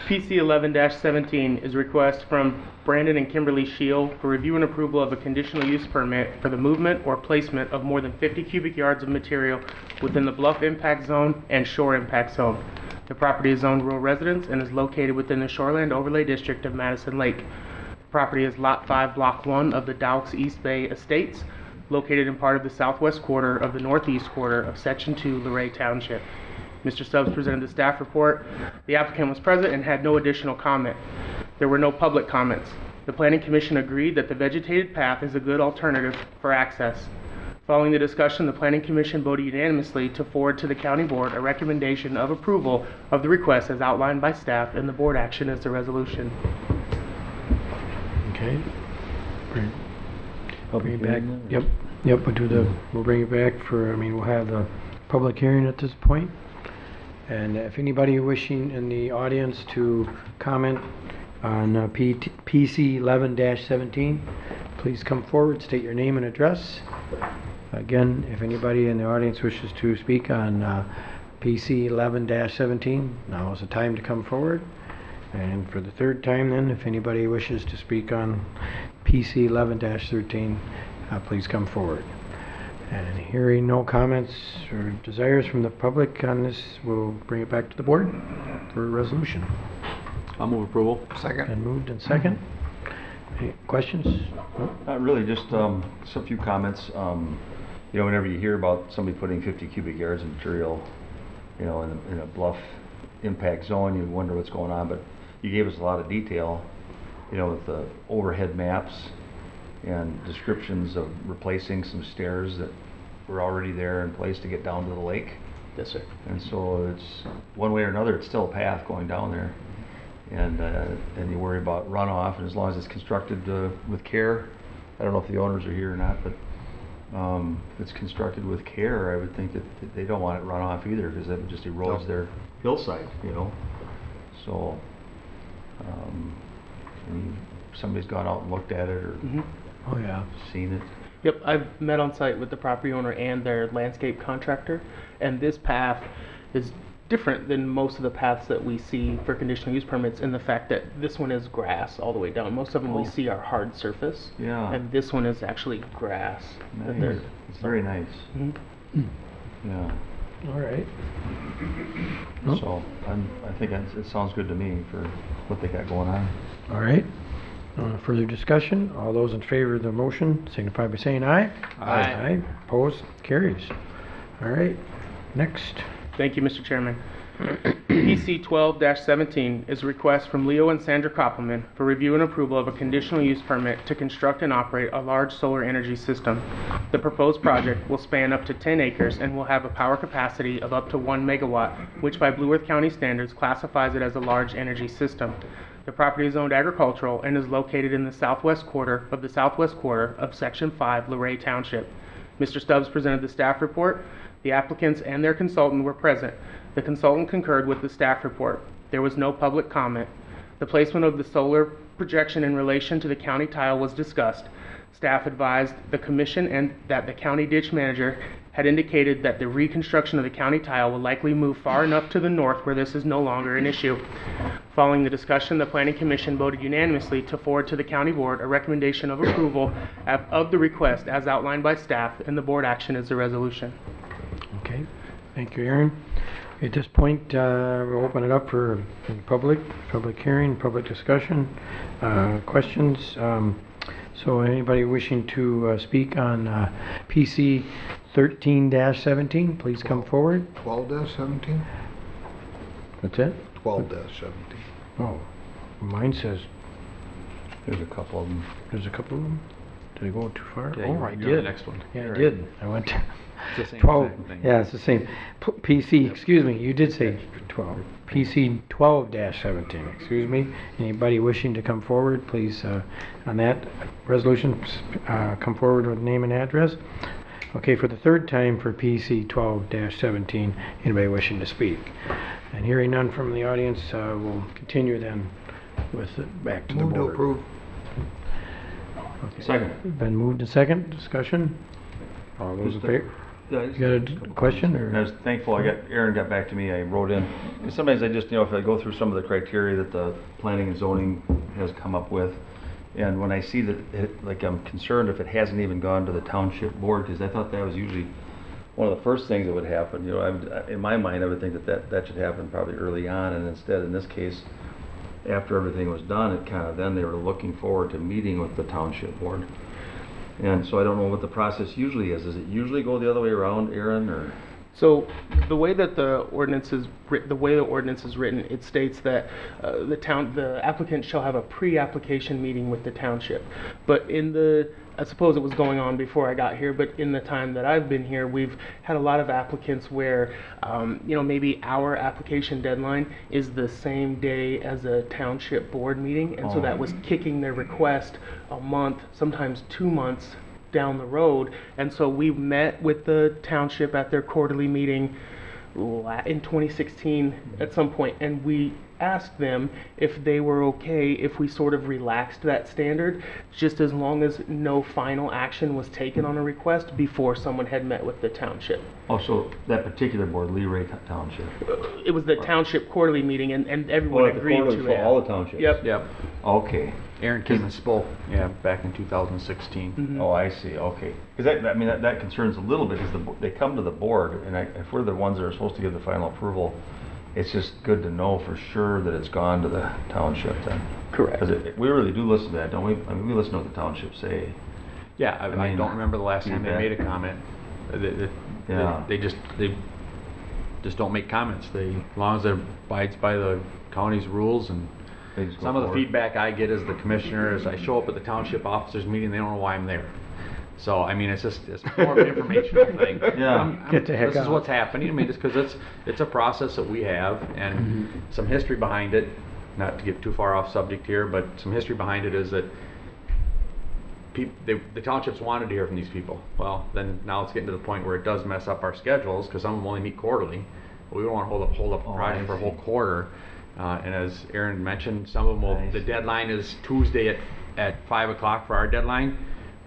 J: PC 11-17 is a request from Brandon and Kimberly Shield for review and approval of a conditional use permit for the movement or placement of more than 50 cubic yards of material within the Bluff Impact Zone and Shore Impact Zone. The property is zoned rural residence and is located within the Shoreland Overlay District of Madison Lake. The property is Lot 5, Block 1 of the Dowks East Bay Estates, located in part of the southwest quarter of the northeast quarter of Section 2, Luray Township. Mr. Stubbs presented the staff report. The applicant was present and had no additional comment. There were no public comments. The Planning Commission agreed that the vegetated path is a good alternative for access. Following the discussion, the Planning Commission voted unanimously to forward to the County Board a recommendation of approval of the request as outlined by staff, and the board action is the resolution.
A: Okay. Bring
B: Public
A: it back.
B: hearing then?
A: Yep, we'll bring it back we'll have the public hearing at this point. And if anybody wishing in the audience to comment on PC 11-17, please come forward, state your name and address. Again, if anybody in the audience wishes to speak on PC 11-17, now is the time to come forward. And for the third time then, if anybody wishes to speak on PC 11-13, please come forward. And hearing no comments or desires from the public on this, we'll bring it back to the board for a resolution.
E: I'll move approval.
F: Second.
A: And moved and second. Any questions? No?
B: Not really, just a few comments. You know, whenever you hear about somebody putting 50 cubic yards of material, you know, in a bluff impact zone, you wonder what's going on, but you gave us a lot of detail, you know, with the overhead maps and descriptions of replacing some stairs that were already there in place to get down to the lake.
C: Yes, sir.
B: And so it's, one way or another, it's still a path going down there. and you worry about runoff, and as long as it's constructed with care, I don't know if the owners are here or not, but if it's constructed with care, I would think that they don't want it runoff either, because that just erodes their hillside, you know. So, I mean, somebody's gone out and looked at it or
A: Oh, yeah.
B: seen it.
J: Yep, I've met on site with the property owner and their landscape contractor, and this path is different than most of the paths that we see for conditional use permits in the fact that this one is grass all the way down. Most of them we see are hard surface,
B: Yeah.
J: and this one is actually grass. that they're-
B: Nice. It's very nice.
J: Mhm.
B: Yeah.
A: All right. Oh.
B: So I think it sounds good to me for what they got going on.
A: All right. Further discussion? All those in favor of the motion signify by saying aye.
J: Aye.
A: Opposed? Carries. All right. Next.
J: Thank you, Mr. Chairman. PC 12-17 is a request from Leo and Sandra Koppelman for review and approval of a conditional use permit to construct and operate a large solar energy system. The proposed project will span up to 10 acres and will have a power capacity of up to 1 megawatt, which by Blue Earth County standards classifies it as a large energy system. The property is zoned agricultural and is located in the southwest quarter of Section 5, Luray Township. Mr. Stubbs presented the staff report. The applicants and their consultant were present. The consultant concurred with the staff report. There was no public comment. The placement of the solar projection in relation to the county tile was discussed. Staff advised the commission and that the county ditch manager had indicated that the reconstruction of the county tile will likely move far enough to the north where this is no longer an issue. Following the discussion, the planning commission voted unanimously to forward to the county board a recommendation of approval of the request as outlined by staff, and the board action is the resolution.
A: Okay. Thank you, Aaron. At this point, we'll open it up for public hearing, public discussion, questions. So anybody wishing to speak on PC 13-17, please come forward.
F: 12-17?
A: That's it?
F: 12-17.
A: Oh, mine says
B: There's a couple of them.
A: there's a couple of them. Did I go too far?
E: Yeah,
A: Oh, I
E: you're the
A: did.
E: next one.
A: Yeah, I
E: Right.
A: did. I went to
E: It's the same
A: 12.
E: exact thing.
A: Yeah, it's the same. PC, excuse me, you did say 12. PC 12-17, excuse me. Anybody wishing to come forward, please, on that resolution, come forward with name and address. Okay, for the third time for PC 12-17, anybody wishing to speak? And hearing none from the audience, we'll continue then with it back to the
F: Move
A: board.
F: to approve.
A: Okay.
B: Second.
A: Been moved and second, discussion? All those in
B: Just a-
A: favor? You got a question,
B: And I
A: or?
B: was thankful Aaron got back to me, I wrote in, because sometimes I just, if I go through some of the criteria that the planning and zoning has come up with, and when I see that, I'm concerned if it hasn't even gone to the township board, because I thought that was usually one of the first things that would happen, in my mind, I would think that should happen probably early on, and instead, in this case, after everything was done, then they were looking forward to meeting with the township board. And so I don't know what the process usually is. Does it usually go the other way around, Aaron, or?
J: So the way that the ordinance is written, it states that the applicant shall have a pre-application meeting with the township. But I suppose it was going on before I got here, but in the time that I've been here, we've had a lot of applicants where, maybe our application deadline is the same day as a township board meeting, and so that was kicking their request a month, sometimes 2 months down the road. And so we met with the township at their quarterly meeting in 2016 at some point, and we asked them if they were okay if we sort of relaxed that standard, just as long as no final action was taken on a request before someone had met with the township.
B: Oh, so that particular board, Leray Township?
J: It was the township quarterly meeting, and everyone agreed to
B: For
J: it.
B: all the townships?
J: Yep.
E: Yep.
B: Okay.
E: Aaron came and spoke, back in 2016.
J: Mhm.
B: Oh, I see, okay. Because that concerns a little bit, because they come to the board, and if we're the ones that are supposed to give the final approval, it's just good to know for sure that it's gone to the township then.
J: Correct.
B: Because we really do listen to that, don't we? I mean, we listen to what the townships say.
E: Yeah, I
B: mean,
E: don't remember the last time they
B: feedback.
E: made a comment.
B: Yeah.
E: They just don't make comments. As long as it abides by the county's rules, and
B: They just go
E: some of the
B: forward.
E: feedback I get as the commissioner is I show up at the township officers meeting, they don't know why I'm there. So, I mean, it's more of an informational thing.
B: Yeah.
A: Get the heck
E: This is
A: out.
E: what's happening. I mean, just because it's a process that we have and some history behind it. not to get too far off subject here, but some history behind it is that the townships wanted to hear from these people. Well, then now it's getting to the point where it does mess up our schedules, because some of them only meet quarterly. We don't want to hold up a project for a whole quarter. And as Aaron mentioned, some of them the deadline is Tuesday at 5 o'clock for our deadline,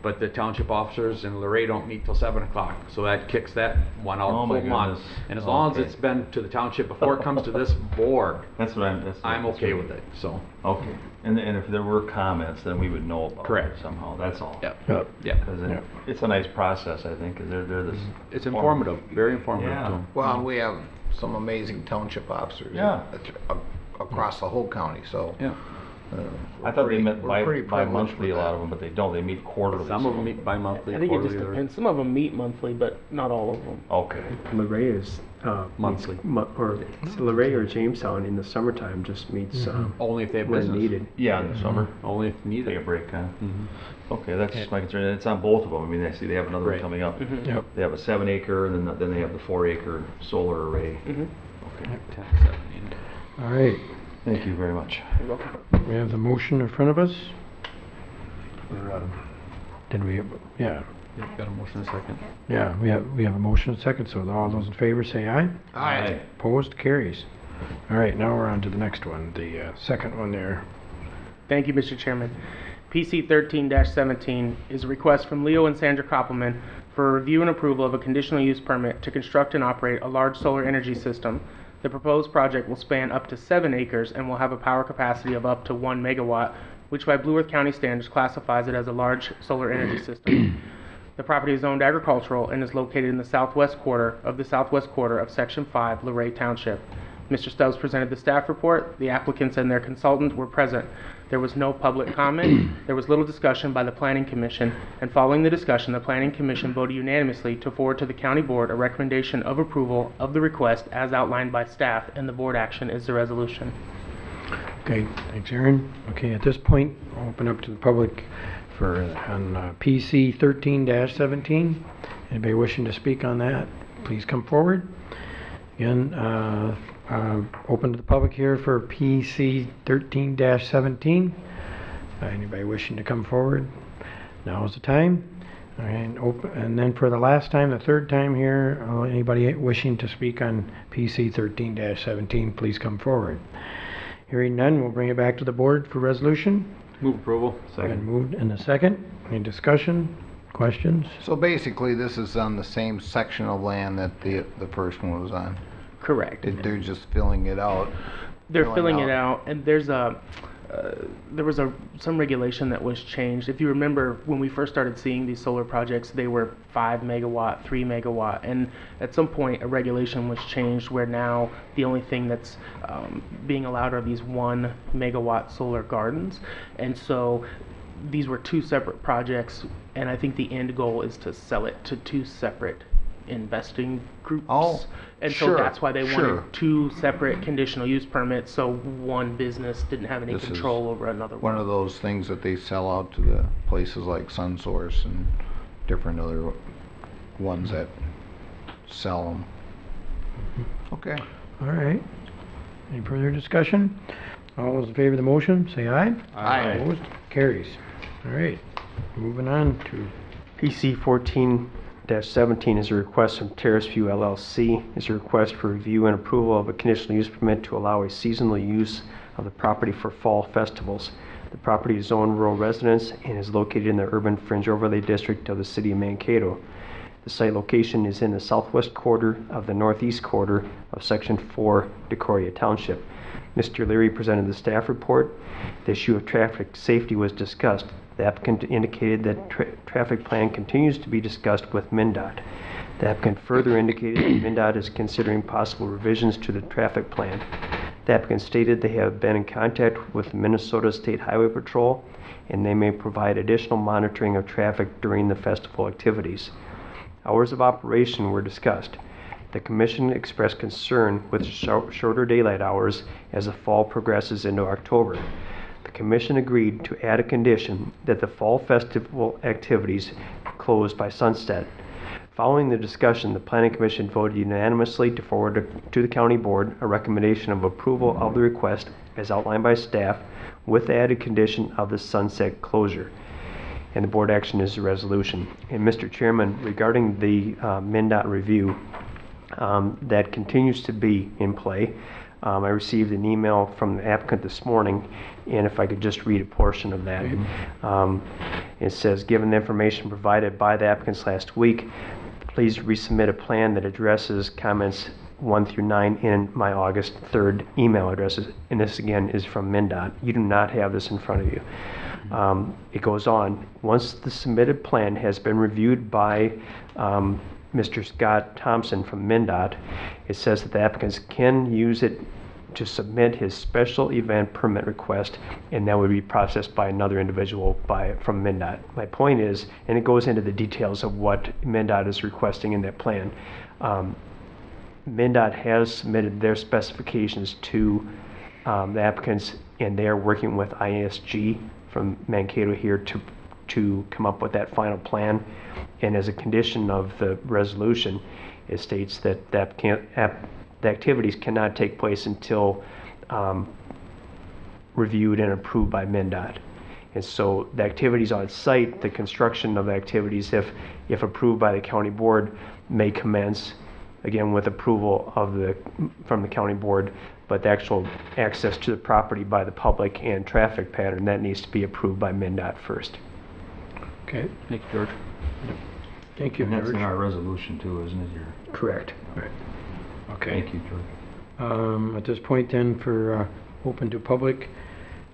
E: but the township officers in Luray don't meet till 7 o'clock. So that kicks that one out
B: Oh
E: a
B: my
E: full month.
B: goodness.
E: And as long as
B: Okay.
E: it's been to the township before it comes to this board,
B: That's what
E: I'm okay with it, so.
B: Okay, and if there were comments, then we would know about it
E: Correct.
B: somehow, that's all.
E: Yep.
A: Yep.
E: Yeah.
B: Because it's a nice process, I think, because they're this.
E: It's informative, very informative
B: Yeah.
E: to them.
F: Well, and we have some amazing township officers.
B: Yeah.
F: Across the whole county, so.
E: Yeah.
B: I thought they meant
F: we're pretty privileged
B: bi-monthly, a
F: with
B: lot
F: that.
B: of them, but they don't, they meet quarterly.
E: Some of them meet bi-monthly,
J: I think it just
E: quarterly, or
J: depends. Some of them meet monthly, but not all of them.
B: Okay.
C: Luray is
E: Monthly.
C: or Luray or Jamestown in the summertime just meets
E: only if they have
C: when
E: business.
C: needed.
B: Yeah, in the summer,
E: Only if
B: take
E: needed.
B: a break, huh?
E: Mhm.
B: Okay, that's just my concern, and it's on both of them, I mean, I see they have another one
E: Right.
B: coming up.
A: Yep.
B: They have a 7-acre, and then they have the 4-acre solar array.
J: Mhm.
B: Okay,
E: 10, 17.
A: All right,
B: thank you very much.
J: You're welcome.
A: we have the motion in front of us. Did we, yeah,
E: Yeah, got a motion in a second.
A: yeah, we have a motion and a second, so all those in favor say aye.
F: Aye.
A: Opposed, carries. All right, now we're on to the next one, the second one there.
J: Thank you, Mr. Chairman. PC 13-17 is a request from Leo and Sandra Koppelman for a review and approval of a conditional use permit to construct and operate a large solar energy system. The proposed project will span up to 7 acres and will have a power capacity of up to 1 megawatt, which by Blue Earth County standards classifies it as a large solar energy system. The property is zoned agricultural and is located in the southwest quarter of Section 5, Luray Township. Mr. Stubbs presented the staff report. The applicants and their consultant were present. There was no public comment. There was little discussion by the Planning Commission, and following the discussion, the Planning Commission voted unanimously to forward to the County Board a recommendation of approval of the request as outlined by staff, and the board action is the resolution.
A: Okay, thanks, Aaron. Okay, at this point, I'll open up to the public for, on PC 13-17. Anybody wishing to speak on that, please come forward. Again, open to the public here for PC 13-17. Anybody wishing to come forward? Now is the time. And then for the last time, the third time here, anybody wishing to speak on PC 13-17, please come forward. Hearing none, we'll bring it back to the board for resolution.
E: Move approval.
A: Been moved in a second. Any discussion, questions?
F: So basically, this is on the same section of land that the first one was on.
J: Correct.
F: They're just filling it out.
J: They're filling it out, and there was some regulation that was changed. If you remember, when we first started seeing these solar projects, they were 5 megawatt, 3 megawatt, and at some point a regulation was changed where now the only thing that's being allowed are these 1 megawatt solar gardens, and so these were 2 separate projects, and I think the end goal is to sell it to 2 separate investing groups.
F: Oh,
J: and
F: sure,
J: so that's why they
F: sure.
J: wanted 2 separate conditional use permits, so one business didn't have any
F: This is
J: control over another
F: One of those things that they sell out to the places like SunSource and different other ones that sell them. Okay.
A: All right. Any further discussion? All those in favor of the motion, say aye.
F: Aye.
A: Opposed? Carries. All right. Moving on to
C: PC 14-17 is a request from Terrace View LLC. Is a request for review and approval of a conditional use permit to allow a seasonal use of the property for fall festivals. The property is zoned rural residence and is located in the urban fringe overlay district of the city of Mankato. The site location is in the southwest quarter of the northeast quarter of Section 4, Decoria Township. Mr. Leary presented the staff report. The issue of traffic safety was discussed. The applicant indicated that traffic plan continues to be discussed with MnDOT. The applicant further indicated that MnDOT is considering possible revisions to the traffic plan. The applicant stated they have been in contact with Minnesota State Highway Patrol and they may provide additional monitoring of traffic during the festival activities. Hours of operation were discussed. The commission expressed concern with shorter daylight hours as the fall progresses into October. The commission agreed to add a condition that the fall festival activities close by sunset.
K: Following the discussion, the Planning Commission voted unanimously to forward to the County Board a recommendation of approval of the request as outlined by staff with the added condition of the sunset closure. And the board action is a resolution. And Mr. Chairman, regarding the MnDOT review, that continues to be in play. I received an email from the applicant this morning, and if I could just read a portion of that. It says, given the information provided by the applicants last week, please resubmit a plan that addresses comments 1 through 9 in my August 3rd email addresses. And this again is from MnDOT. You do not have this in front of you. It goes on, once the submitted plan has been reviewed by Mr. Scott Thompson from MnDOT, it says that the applicants can use it to submit his special event permit request, and that would be processed by another individual from MnDOT. My point is, and it goes into the details of what MnDOT is requesting in that plan. MnDOT has submitted their specifications to the applicants, and they are working with ISG from Mankato here to come up with that final plan. And as a condition of the resolution, it states that the activities cannot take place until reviewed and approved by MnDOT. And so the activities on site, the construction of the activities, if approved by the county board, may commence, again with approval from the county board, but the actual access to the property by the public and traffic pattern, that needs to be approved by MnDOT first.
A: Okay.
E: Thank you, George.
A: Thank you,
B: And that's
A: George.
B: in our resolution too, isn't it?
A: Correct. Right. Okay.
B: Thank you, George.
A: At this point then, for open to public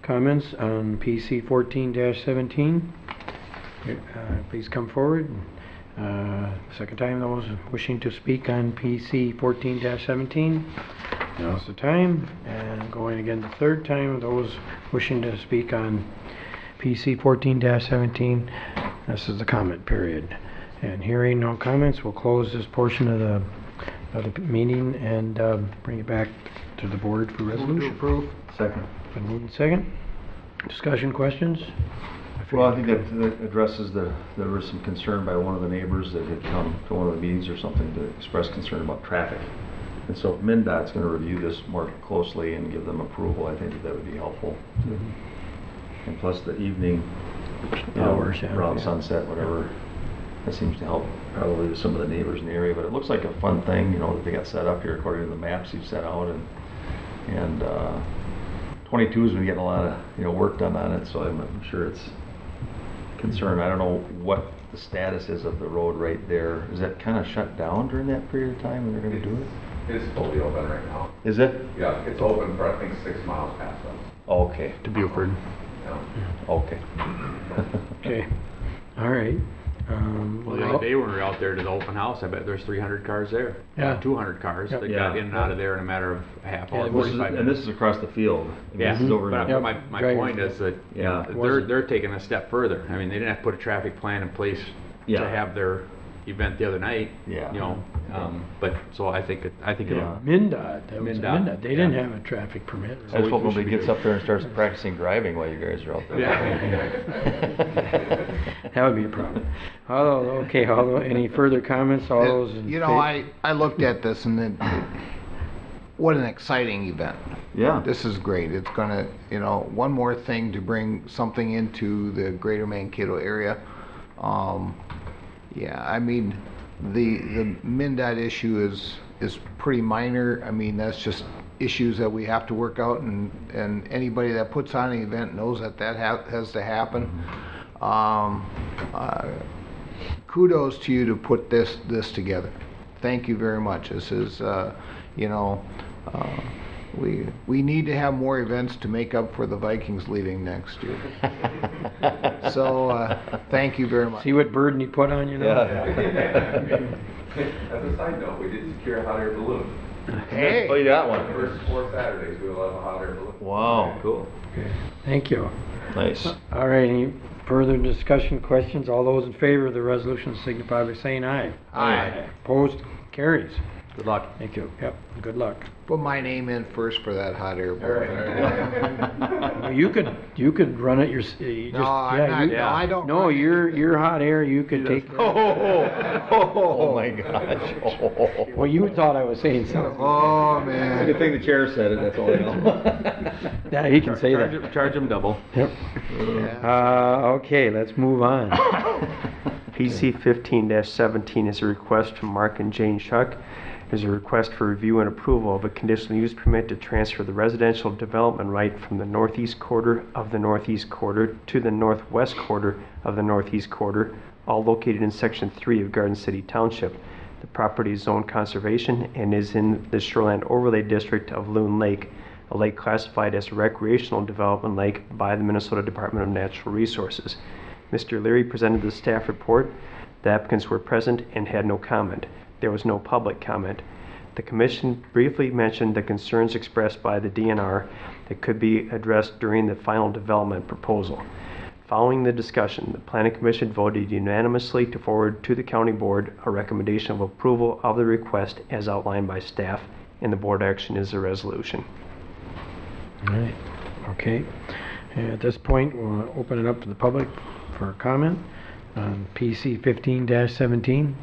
A: comments on PC 14-17, please come forward. Second time, those wishing to speak on PC 14-17, now's the time. And going again the third time, those wishing to speak on PC 14-17, this is the comment period. And hearing no comments, we'll close this portion of the meeting and bring it back to the board for resolution.
F: Approve.
B: Second.
A: Been moved and second. Discussion, questions?
B: Well, I think that addresses there was some concern by one of the neighbors that had come to one of the meetings or something to express concern about traffic. And so if MnDOT's going to review this more closely and give them approval, I think that would be helpful. And plus the evening
A: Hours, yeah,
B: around
A: yeah.
B: sunset, whatever, that seems to help probably with some of the neighbors in the area. But it looks like a fun thing, that they got set up here according to the maps you've set out, and 22's been getting a lot of work done on it, so I'm sure it's concern. I don't know what the status is of the road right there. Is that kind of shut down during that period of time when they're going to do it?
L: It's totally open right now.
B: Is it?
L: Yeah, it's open for I think 6 miles past us.
B: Okay.
E: To Buford.
L: Yeah.
B: Okay.
A: Okay. All right.
E: Well, the other day when we were out there to the open house, I bet there's 300 cars there.
A: Yeah.
E: 200 cars
A: Yep.
E: that
B: Yeah.
E: got in and out of there in a matter of a half hour,
A: Yeah,
E: 45
B: And
E: minutes.
B: this is across the field. I mean,
E: Yeah,
B: This is over.
E: but
A: Yep.
E: my
A: Driving
E: point
A: field.
E: is that
B: Yeah.
E: they're taking a step further. I mean, they didn't have to put a traffic plan in place
B: Yeah.
E: to have their event the other night.
B: Yeah.
E: But so I think
B: Yeah.
E: it'll.
A: MnDOT, that was
E: MnDOT,
A: MnDOT. They didn't
E: yeah.
A: have a traffic permit.
B: I just hope
E: we
B: nobody
E: should be
B: gets
E: good.
B: up there and starts practicing driving while you guys are out there.
A: That would be a problem. Any further comments? All those in
F: I looked at this and what an exciting event.
B: Yeah.
F: This is great. It's gonna, one more thing to bring something into the greater Mankato area. I mean, the MnDOT issue is pretty minor. I mean, that's just issues that we have to work out, and anybody that puts on an event knows that has to happen. Kudos to you to put this together. Thank you very much. This is, we need to have more events to make up for the Vikings leaving next year. So, thank you very much.
A: See what burden he put on you now?
L: As a side note, we did secure a hot air balloon.
F: Hey.
B: Oh, you got one.
L: The first 4 Saturdays, we will have a hot air balloon.
B: Wow. Cool.
A: Okay. Thank you.
B: Nice.
A: All right, any further discussion, questions? All those in favor of the resolution signify by saying aye.
F: Aye.
A: Opposed? Carries.
E: Good luck.
A: Thank you. Yep, good luck.
F: Put my name in first for that hot air balloon.
A: Well, you could run it you
F: No,
A: just,
F: I'm
A: yeah,
F: not,
A: you-
F: no, I don't.
A: No,
F: run it.
A: your hot air, you could take.
B: Oh my gosh.
A: Well, you thought I was saying something.
F: Oh, man.
B: Good thing the chair said it, that's all I know.
A: Yeah, he can say that.
E: Charge him double.
A: Yep. Okay, let's move on.
K: PC 15-17 is a request from Mark and Jane Shuck. Is a request for review and approval of a conditional use permit to transfer the residential development right from the northeast quarter of the northeast quarter to the northwest quarter of the northeast quarter, all located in Section 3 of Garden City Township. The property is zoned conservation and is in the Shoreland Overlay District of Loon Lake, a lake classified as a recreational development lake by the Minnesota Department of Natural Resources. Mr. Leary presented the staff report. The applicants were present and had no comment. There was no public comment. The commission briefly mentioned the concerns expressed by the DNR that could be addressed during the final development proposal. Following the discussion, the Planning Commission voted unanimously to forward to the County Board a recommendation of approval of the request as outlined by staff, and the board action is a resolution.
A: All right, okay. At this point, we'll open it up to the public for comment on PC 15-17.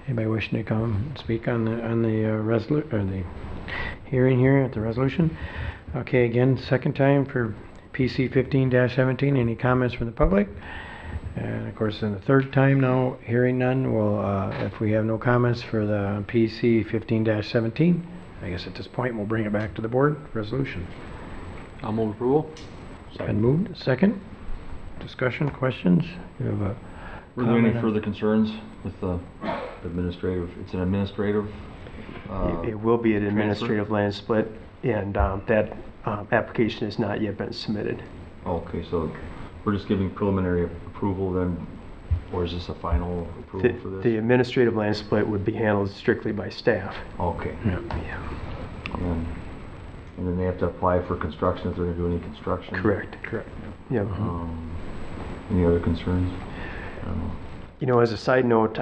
A: Anybody wishing to come and speak on the the hearing here at the resolution? Okay, again, second time for PC 15-17. Any comments from the public? And of course, in the third time now, hearing none, we'll, if we have no comments for the PC 15-17, I guess at this point we'll bring it back to the board. Resolution.
E: I'll move approval.
A: Been moved. Second. Discussion, questions? You have a
B: Were there any
A: comment on-
B: further concerns with the administrative, it's an administrative,
K: It will be an
B: transfer?
K: administrative land split, and that application has not yet been submitted.
B: Okay, so we're just giving preliminary approval then, or is this a final approval for this?
K: The administrative land split would be handled strictly by staff.
B: Okay.
A: Yeah.
B: And then they have to apply for construction if they're gonna do any construction?
K: Correct. Yep.
B: Any other concerns? I don't know.
K: You know, as a side note,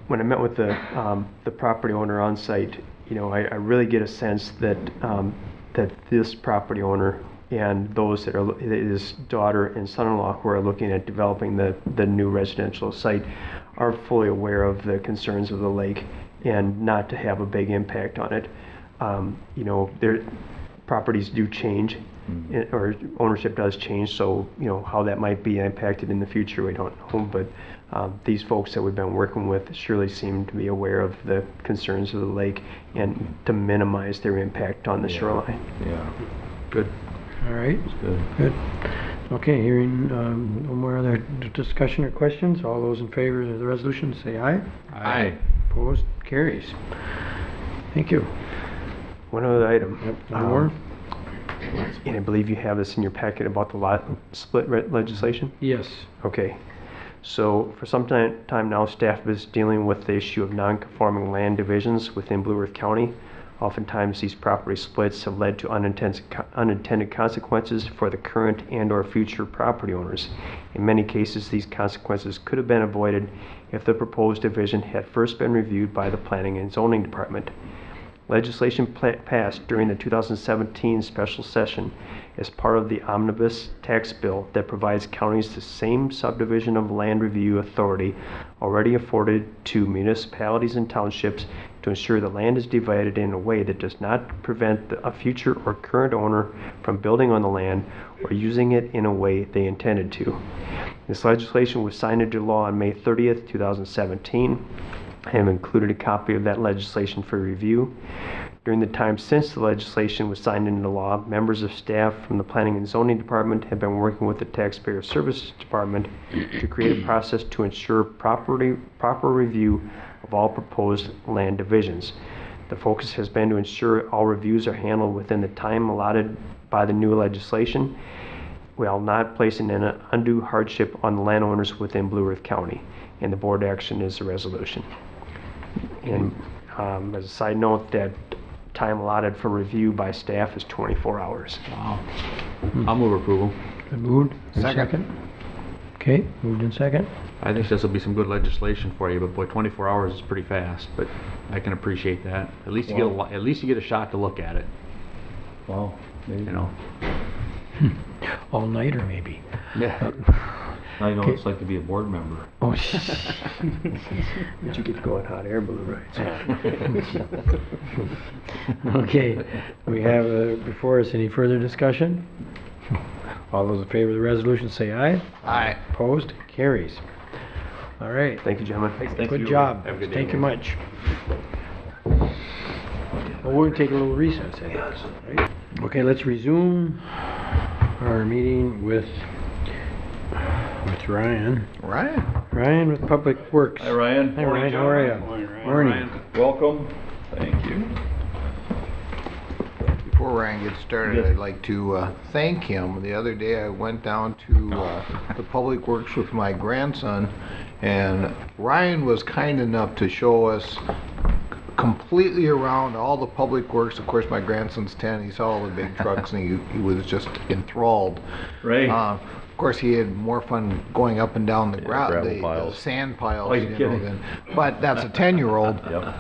K: when I met with the property owner on site, you know, I really get a sense that that this property owner and those that are his daughter and son-in-law who are looking at developing the new residential site are fully aware of the concerns of the lake and not to have a big impact on it. You know, their properties do change, or ownership does change, so you know how that might be impacted in the future, we don't know. But these folks that we've been working with surely seem to be aware of the concerns of the lake and to minimize their impact on the shoreline.
B: Yeah,
E: Good.
A: All right,
B: that's good.
A: good. Okay, hearing no more other discussion or questions, all those in favor of the resolution say aye.
E: Aye.
A: Opposed, carries. Thank you.
K: One other item.
A: Yep, one more?
K: And I believe you have this in your packet about the lot split legislation?
A: Yes.
K: Okay. So for some time now, staff is dealing with the issue of non-conforming land divisions within Blue Earth County. Oftentimes, these property splits have led to unintended consequences for the current and/or future property owners. In many cases, these consequences could have been avoided if the proposed division had first been reviewed by the Planning and Zoning Department. Legislation passed during the 2017 special session as part of the omnibus tax bill that provides counties the same subdivision of land review authority already afforded to municipalities and townships to ensure the land is divided in a way that does not prevent a future or current owner from building on the land or using it in a way they intended to. This legislation was signed into law on May 30th, 2017. I have included a copy of that legislation for review. During the time since the legislation was signed into law, members of staff from the Planning and Zoning Department have been working with the Taxpayer Services Department to create a process to ensure proper review of all proposed land divisions. The focus has been to ensure all reviews are handled within the time allotted by the new legislation, while not placing an undue hardship on the landowners within Blue Earth County, and the board action is a resolution. And as a side note, that time allotted for review by staff is 24 hours.
E: Wow. I'll move approval.
A: Been moved?
F: Second.
A: Okay, moved in second.
E: I think this will be some good legislation for you, but boy, 24 hours is pretty fast, but I can appreciate that. At least you get at least you get a shot to look at it,
B: Wow.
E: you know.
A: All nighter maybe.
E: Yeah.
B: Now you know what it's like to be a board member.
A: Oh,
K: But you get to go on hot air balloon rides.
A: okay. We have before us any further discussion? All those in favor of the resolution say aye.
F: Aye.
A: Opposed? Carries. All right.
K: Thank you, gentlemen.
A: Good job.
E: Have a good day.
A: Thank you much. Well, we're gonna take a little recess, I guess, right? Okay, let's resume our meeting with Ryan.
F: Ryan?
A: Ryan with Public Works.
B: Hi, Ryan.
A: Hi, Ryan. How are you? Morning.
B: Welcome. Thank you.
F: Before Ryan gets started, I'd like to thank him. The other day I went down to the Public Works with my grandson, and Ryan was kind enough to show us completely around all the Public Works. Of course, my grandson's 10. He saw all the big trucks, and he was just enthralled.
B: Right.
F: Of course, he had more fun going up and down the,
B: gravel
F: the
B: piles.
F: sand piles.
B: Oh, you're kidding.
F: But that's a 10-year-old.
B: Yep.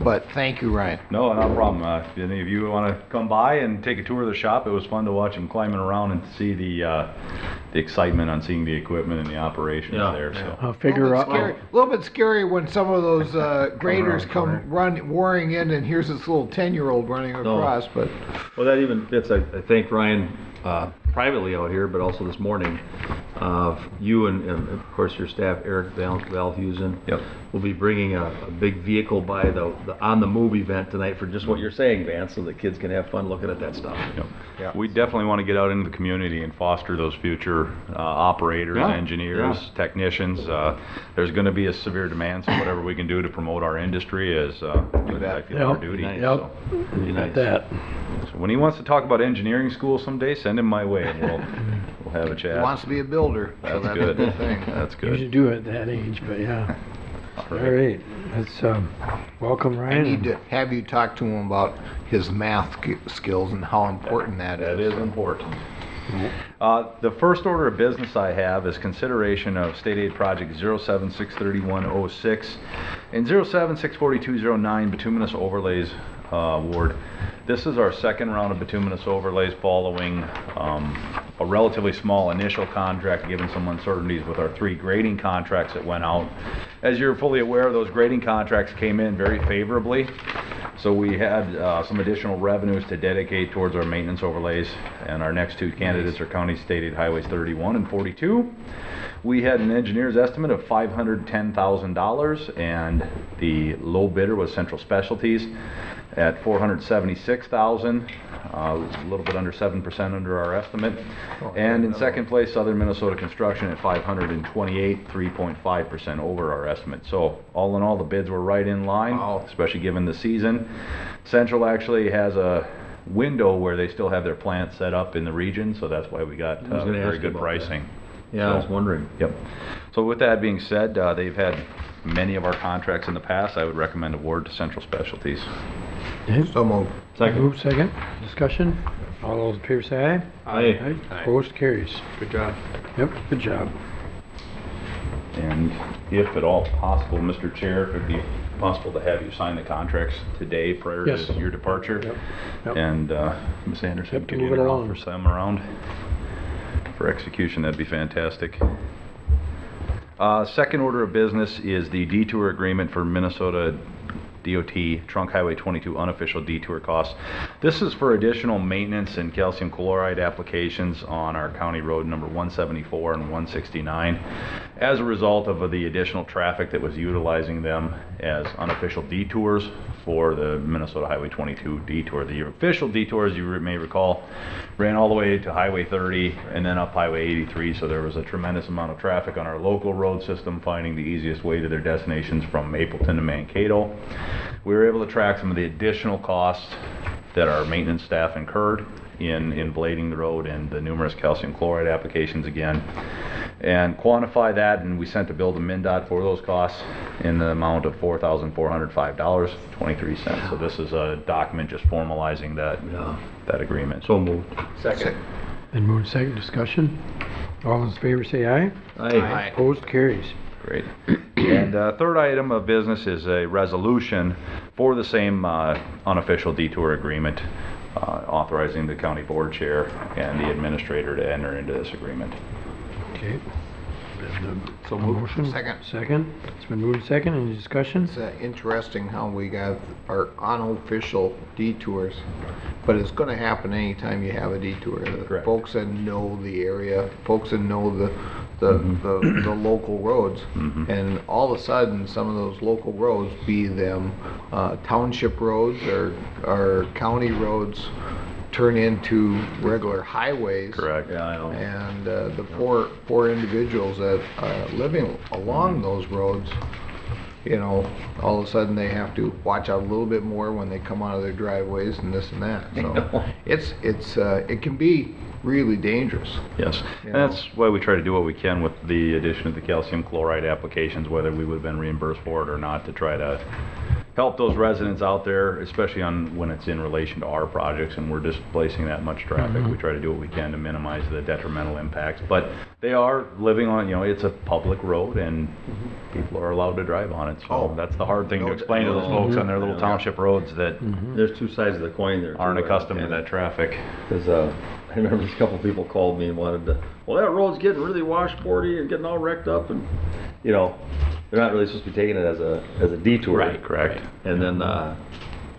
F: But thank you, Ryan.
M: No, not a problem. If any of you want to come by and take a tour of the shop, it was fun to watch him climbing around and see the excitement on seeing the equipment and the operations there. So.
A: I'll figure out.
F: A little bit scary when some of those graders come roaring in, and here's this little 10-year-old running across. But
B: Well, that even fits. I thanked Ryan privately out here, but also this morning. You and of course your staff, Eric Valhusen, will be bringing a big vehicle by the On the Move event tonight for just what you're saying, Vance, so the kids can have fun looking at that stuff.
M: Yeah. We definitely want to get out into the community and foster those future operators, engineers, technicians. There's going to be a severe demand, so whatever we can do to promote our industry is, I feel our duty.
A: Yep.
M: So.
B: Really nice.
A: That.
M: So when he wants to talk about engineering school someday, send him my way, and we'll have a chat.
F: he wants to be a builder. So
M: That's
F: that's
M: good.
F: a good thing.
M: That's
A: You should
M: good.
A: do it at that age, but yeah. All right. Let's welcome
F: I
A: Ryan.
F: need to have you talk to him about his math skills and how important that is.
M: That is important. The first order of business I have is consideration of State Aid Project 0763106 and 0764209 Bituminous Overlays Award. This is our second round of bituminous overlays following a relatively small initial contract, given some uncertainties with our 3 grading contracts that went out. As you're fully aware, those grading contracts came in very favorably. So we had some additional revenues to dedicate towards our maintenance overlays, and our next 2 candidates are County State Aid Highways 31 and 42. We had an engineer's estimate of $510,000, and the low bidder was Central Specialties at $476,000, a little bit under 7% under our estimate. And in second place, Southern Minnesota Construction at $528,000, 3.5% over our estimate. So all in all, the bids were right in line, especially given the season. Central actually has a window where they still have their plant set up in the region, so that's why we got very good pricing.
B: Yeah, I was wondering.
M: Yep. So with that being said, they've had many of our contracts in the past. I would recommend award to Central Specialties.
A: Okay.
F: So moved.
B: Second.
A: Move second. Discussion. All those in favor say aye.
B: Aye.
A: Opposed? Carries.
E: Good job.
A: Yep. Good job.
M: And if at all possible, Mr. Chair, if it'd be possible to have you sign the contracts today prior
A: Yes.
M: to your departure.
A: Yep.
M: And Ms. Anderson
A: Yep, to
M: could
A: move it
M: enter
A: along.
M: for some around for execution, that'd be fantastic. Second order of business is the detour agreement for Minnesota DOT Trunk Highway 22 unofficial detour costs. This is for additional maintenance and calcium chloride applications on our county road number 174 and 169 as a result of the additional traffic that was utilizing them as unofficial detours for the Minnesota Highway 22 detour. The official detour, as you may recall, ran all the way to Highway 30 and then up Highway 83, so there was a tremendous amount of traffic on our local road system finding the easiest way to their destinations from Mapleton to Mankato. We were able to track some of the additional costs that our maintenance staff incurred in blading the road and the numerous calcium chloride applications again, and quantify that, and we sent a bill to MnDOT for those costs in the amount of $4,405.23. So this is a document just formalizing that agreement.
B: So moved.
E: Second.
A: Then move second. Discussion. All those in favor say aye.
F: Aye.
A: Opposed, carries.
M: Great. And third item of business is a resolution for the same unofficial detour agreement, authorizing the county board chair and the administrator to enter into this agreement.
A: Okay.
E: So moved.
A: Motion.
F: Second.
A: Second. It's been moved second. Any discussion?
F: It's interesting how we got our unofficial detours, but it's gonna happen anytime you have a detour. The
M: Correct.
F: folks that know the area, folks that know the local roads, and all of a sudden, some of those local roads, be them township roads or county roads, turn into regular highways.
M: Correct.
C: Yeah, I know.
F: And the poor individuals that are living along those roads, you know, all of a sudden they have to watch out a little bit more when they come out of their driveways and this and that. So it can be really dangerous.
M: Yes,
F: You
M: and
F: know.
M: that's why we try to do what we can with the addition of the calcium chloride applications, whether we would have been reimbursed for it or not, to try to help those residents out there, especially on when it's in relation to our projects and we're displacing that much traffic. We try to do what we can to minimize the detrimental impacts, but they are living on, you know, it's a public road and people are allowed to drive on it. So that's the hard thing to explain to those folks on their little township roads that
C: There's two sides of the coin there.
M: aren't
C: too,
M: accustomed to that traffic.
C: Because I remember a couple people called me and wanted to, well, that road's getting really washboardy and getting all wrecked up, and you know, they're not really supposed to be taking it as a detour.
M: Right, correct.
C: And then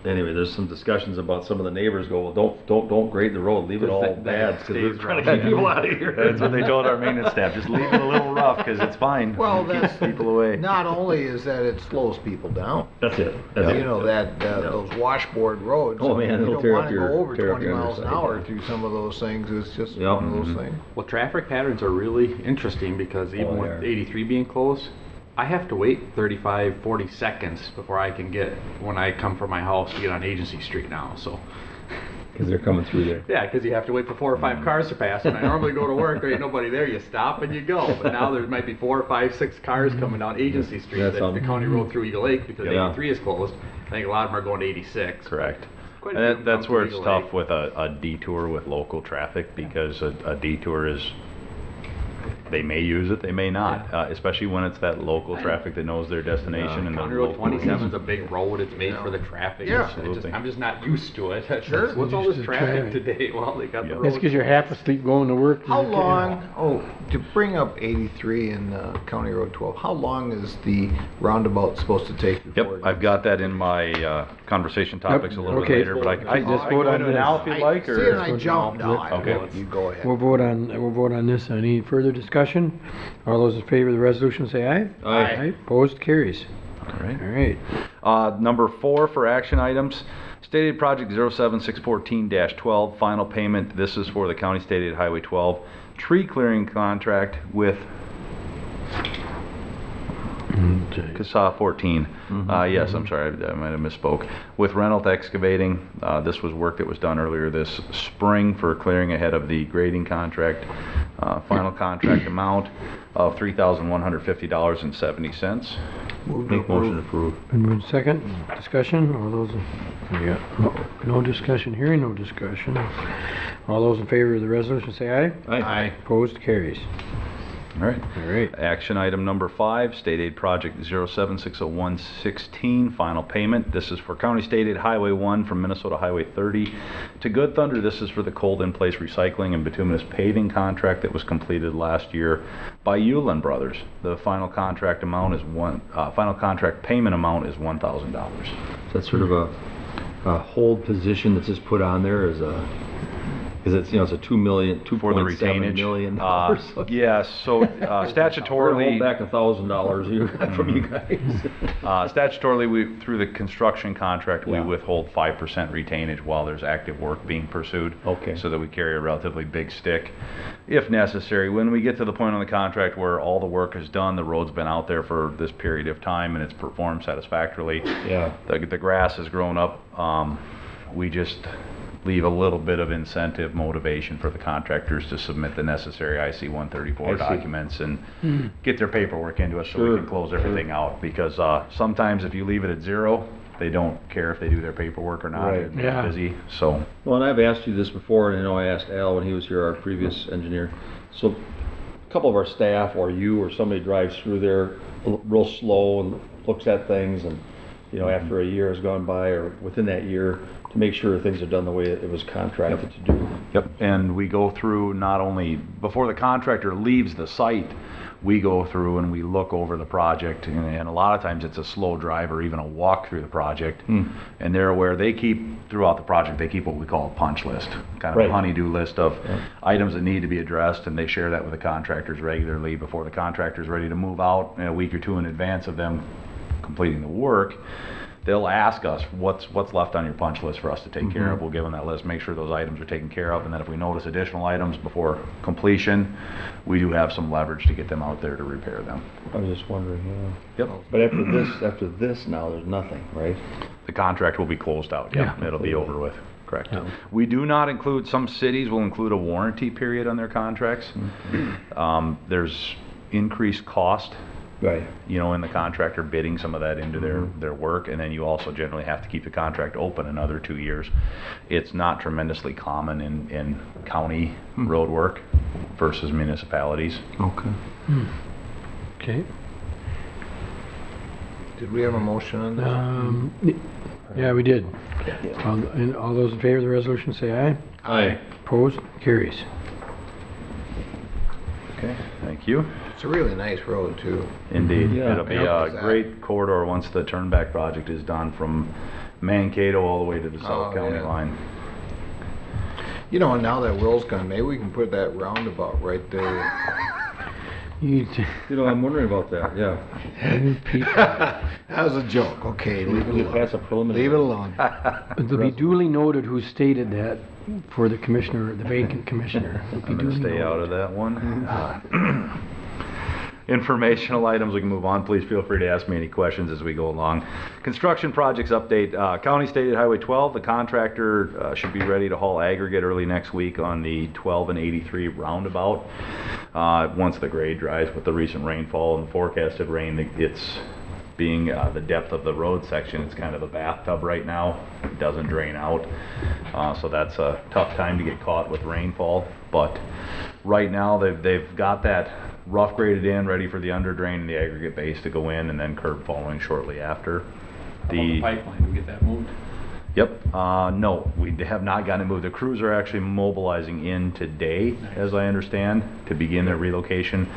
C: anyway, there's some discussions about some of the neighbors go, well, don't grade the road, leave it all bad because we're trying to keep people out of here.
M: That's what they told our maintenance staff, just leave it a little rough because it's fine.
F: Well,
M: Keeps
F: that's
M: people away.
F: not only is that it slows people down.
C: That's it.
F: You know, those washboard roads.
C: Oh, man,
F: you
C: it'll
F: don't
C: tear
F: want
C: up
F: to
C: your-
F: go over
C: tear up
F: 20
C: your
F: miles an
C: underside,
F: hour
C: yeah.
F: through some of those things. It's just
C: Yep.
F: one of those things.
E: Well, traffic patterns are really interesting because even
C: Oh, they
E: with
C: are.
E: 83 being closed, I have to wait 35, 40 seconds before I can get, when I come from my house to get on Agency Street now, so.
C: Because they're coming through there.
E: Yeah, because you have to wait for 4 or 5 cars to pass. When I normally go to work, there ain't nobody there. You stop and you go. But now there might be 4, 5, 6 cars coming down Agency Street,
C: That's
E: the county road through Eagle Lake, because
C: Yeah.
E: 83 is closed. I think a lot of them are going to 86.
M: Correct.
E: Quite a
M: And
E: few of them
M: that's
E: come
M: where
E: through
M: it's
E: Eagle
M: tough
E: Lake.
M: with a detour with local traffic, because a detour is, they may use it, they may not, especially when it's that local traffic that knows their destination and the
E: County Road
M: local
E: 27 is
M: rules.
E: a big road. It's made for the traffic.
F: Yeah.
E: It's I'm just not used to it.
F: Sure.
E: What's all
A: Used
E: this
A: to
E: traffic
A: traffic.
E: today? Well, they got the road.
A: That's because you're half asleep going to work.
F: How long, to bring up 83 and County Road 12, how long is the roundabout supposed to take before?
M: Yep, I've got that in my conversation topics a little bit
A: Okay.
M: later, but I
A: Just
M: can
A: vote
M: go
A: on
M: into it
A: this.
M: now if you'd like,
F: See,
M: or?
F: and I jumped now.
M: Okay.
F: You go ahead.
A: We'll vote on this. Any further discussion? All those in favor of the resolution say aye.
C: Aye.
A: Opposed, carries.
M: All right.
A: All right.
M: Number 4 for action items, stated project 07614-12, final payment. This is for the County Stated Highway 12 tree clearing contract with CASA 14. Yes, I'm sorry, I might have misspoke. With Reynolds Excavating, this was work that was done earlier this spring for clearing ahead of the grading contract. Final contract amount of $3,150.70.
C: Make motion to approve.
A: Been moved second. Discussion. All those, no discussion. Hearing no discussion. All those in favor of the resolution say aye.
C: Aye.
A: Opposed, carries.
M: All right.
A: All right.
M: Action item number 5, state aid project 0760116, final payment. This is for County State Aid Highway 1 from Minnesota Highway 30 to Good Thunder. This is for the cold in place recycling and bituminous paving contract that was completed last year by Ullin Brothers. The final contract amount is final contract payment amount is $1,000.
C: So that's sort of a hold position that's just put on there as a, because it's, you know, it's a $2.7
M: For the retainage.
C: million.
M: Yes, so
C: We're gonna hold
M: statutorily,
C: back $1,000 you got from you guys.
M: statutorily, through the construction contract, we
C: Yeah.
M: withhold 5% retainage while there's active work being pursued.
C: Okay.
M: So that we carry a relatively big stick if necessary. When we get to the point on the contract where all the work is done, the road's been out there for this period of time and it's performed satisfactorily,
C: Yeah.
M: the grass has grown up, we just leave a little bit of incentive motivation for the contractors to submit the necessary IC-134
C: I see.
M: documents and get their paperwork into us so
C: Sure,
M: we can close everything out. Because sometimes if you leave it at 0, they don't care if they do their paperwork or not.
C: Right.
M: They're
A: Yeah.
M: busy, so.
C: Well, and I've asked you this before, and I know I asked Al when he was here, our previous engineer. So
N: couple of our staff or you or somebody drives through there real slow and looks at things and, you know, after a year has gone by or within that year, to make sure things are done the way it was contracted to do.
M: Yep, and we go through not only, before the contractor leaves the site, we go through and we look over the project, and a lot of times it's a slow drive or even a walk through the project. And they're aware, they keep, throughout the project, they keep what we call a punch list, kind of
N: Right.
M: a honey-do list of items that need to be addressed, and they share that with the contractors regularly before the contractor's ready to move out, a week or two in advance of them completing the work. They'll ask us, what's left on your punch list for us to take care of. We'll give them that list, make sure those items are taken care of, and then if we notice additional items before completion, we do have some leverage to get them out there to repair them.
N: I was just wondering,
M: Yep.
N: But after this now, there's nothing, right?
M: The contract will be closed out, yeah. It'll be over with, correct.
N: Yeah.
M: We do not include, some cities will include a warranty period on their contracts. There's increased cost.
N: Right.
M: You know, in the contractor bidding some of that into their work, and then you also generally have to keep the contract open another 2 years. It's not tremendously common in county road work versus municipalities.
F: Okay.
A: Okay.
F: Did we have a motion on this?
A: Yeah, we did. And all those in favor of the resolution say aye.
M: Aye.
A: Opposed? Carries.
M: Okay, thank you.
F: It's a really nice road too.
M: Indeed.
N: Yeah.
M: It'll be
F: Yeah.
M: a great corridor once the turnback project is done from Mankato all the way to the South County
F: yeah.
M: line.
F: You know, and now that Will's gone, maybe we can put that roundabout right there.
A: You
N: You know, I'm wondering about that, yeah.
F: That was a joke. Okay, leave it
N: We
F: alone.
N: pass a preliminary.
F: Leave it alone.
A: It'll be duly noted who stated that for the commissioner, the vacant commissioner. It'll be
M: I'm going to
A: duly
M: stay out
A: noted.
M: of that one. Informational items, we can move on. Please feel free to ask me any questions as we go along. Construction projects update. County State Highway 12, the contractor should be ready to haul aggregate early next week on the 12 and 83 roundabout. Once the grade dries with the recent rainfall and forecasted rain, it's being the depth of the road section, it's kind of a bathtub right now. It doesn't drain out. So that's a tough time to get caught with rainfall. But right now they've got that rough graded in, ready for the under drain and the aggregate base to go in, and then curb following shortly after.
E: The pipeline, we get that moved?
M: Yep, no, we have not gotten it moved. The crews are actually mobilizing in today, as I understand, to begin their relocation.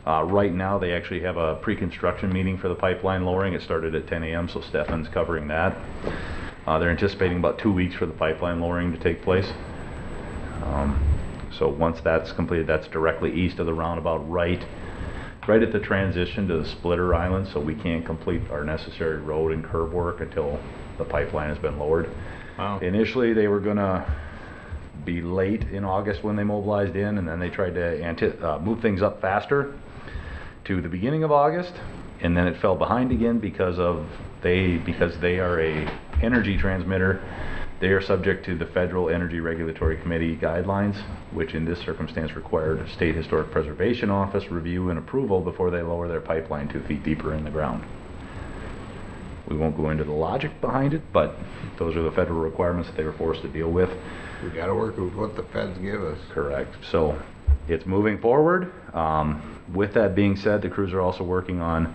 M: Right now, they actually have a pre-construction meeting for the pipeline lowering. It started at 10 a.m., so Stefan's covering that. They're anticipating about 2 weeks for the pipeline lowering to take place. So once that's completed, that's directly east of the roundabout, right at the transition to the splitter island, so we can't complete our necessary road and curb work until the pipeline has been lowered.
F: Wow.
M: Initially, they were gonna be late in August when they mobilized in, and then they tried to move things up faster to the beginning of August, and then it fell behind again because they are a energy transmitter. They are subject to the Federal Energy Regulatory Committee guidelines, which in this circumstance required a State Historic Preservation Office review and approval before they lower their pipeline 2 feet deeper in the ground. We won't go into the logic behind it, but those are the federal requirements that they were forced to deal with.
F: We gotta work with what the feds give us.
M: Correct. So it's moving forward. With that being said, the crews are also working on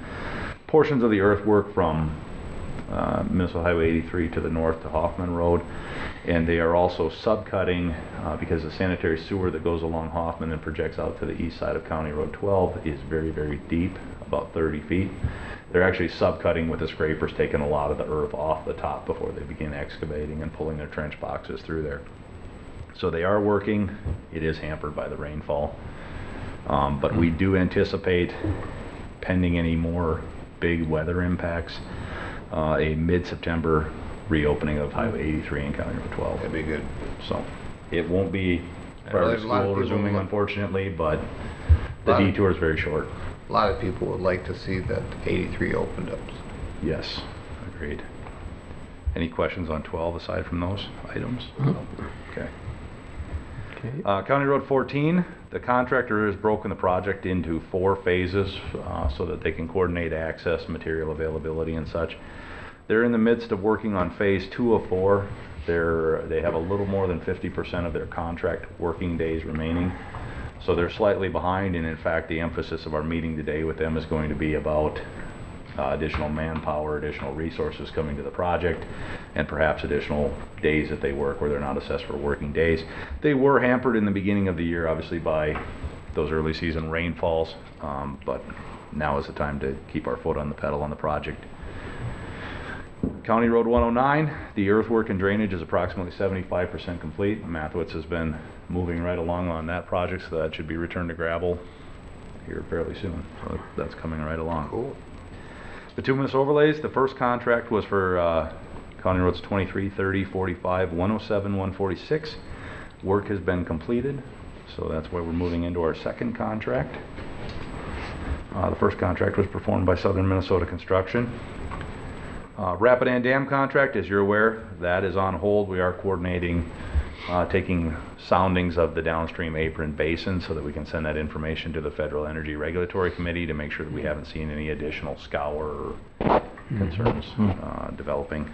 M: portions of the earthwork from Minnesota Highway 83 to the north to Hoffman Road, and they are also subcutting because the sanitary sewer that goes along Hoffman and projects out to the east side of County Road 12 is very, very deep, about 30 feet. They're actually subcutting with the scrapers, taking a lot of the earth off the top before they begin excavating and pulling their trench boxes through there. So they are working. It is hampered by the rainfall, but we do anticipate, pending any more big weather impacts, a mid-September reopening of Highway 83 and County Road 12.
F: That'd be good.
M: So it won't be prior to
F: there's a lot of
M: school
F: people
M: resuming,
F: who-
M: unfortunately, but the
F: Lot of-
M: detour is very short.
F: A lot of people would like to see that 83 opened up.
M: Yes, agreed. Any questions on 12 aside from those items? Okay. County Road 14, the contractor has broken the project into 4 phases so that they can coordinate access, material availability, and such. They're in the midst of working on phase 2 of 4. They have a little more than 50% of their contract working days remaining. So they're slightly behind, and in fact, the emphasis of our meeting today with them is going to be about additional manpower, additional resources coming to the project, and perhaps additional days that they work where they're not assessed for working days. They were hampered in the beginning of the year, obviously, by those early season rainfalls, but now is the time to keep our foot on the pedal on the project. County Road 109, the earthwork and drainage is approximately 75% complete. Mathewitz has been moving right along on that project, so that should be returned to gravel here fairly soon. So that's coming right along.
F: Cool.
M: Bituminous overlays, the first contract was for County Roads 23, 30, 45, 107, 146. Work has been completed, so that's why we're moving into our second contract. The first contract was performed by Southern Minnesota Construction. Rapidan Dam contract, as you're aware, that is on hold. We are coordinating taking soundings of the downstream apron basin so that we can send that information to the Federal Energy Regulatory Committee to make sure that we haven't seen any additional scour or concerns developing.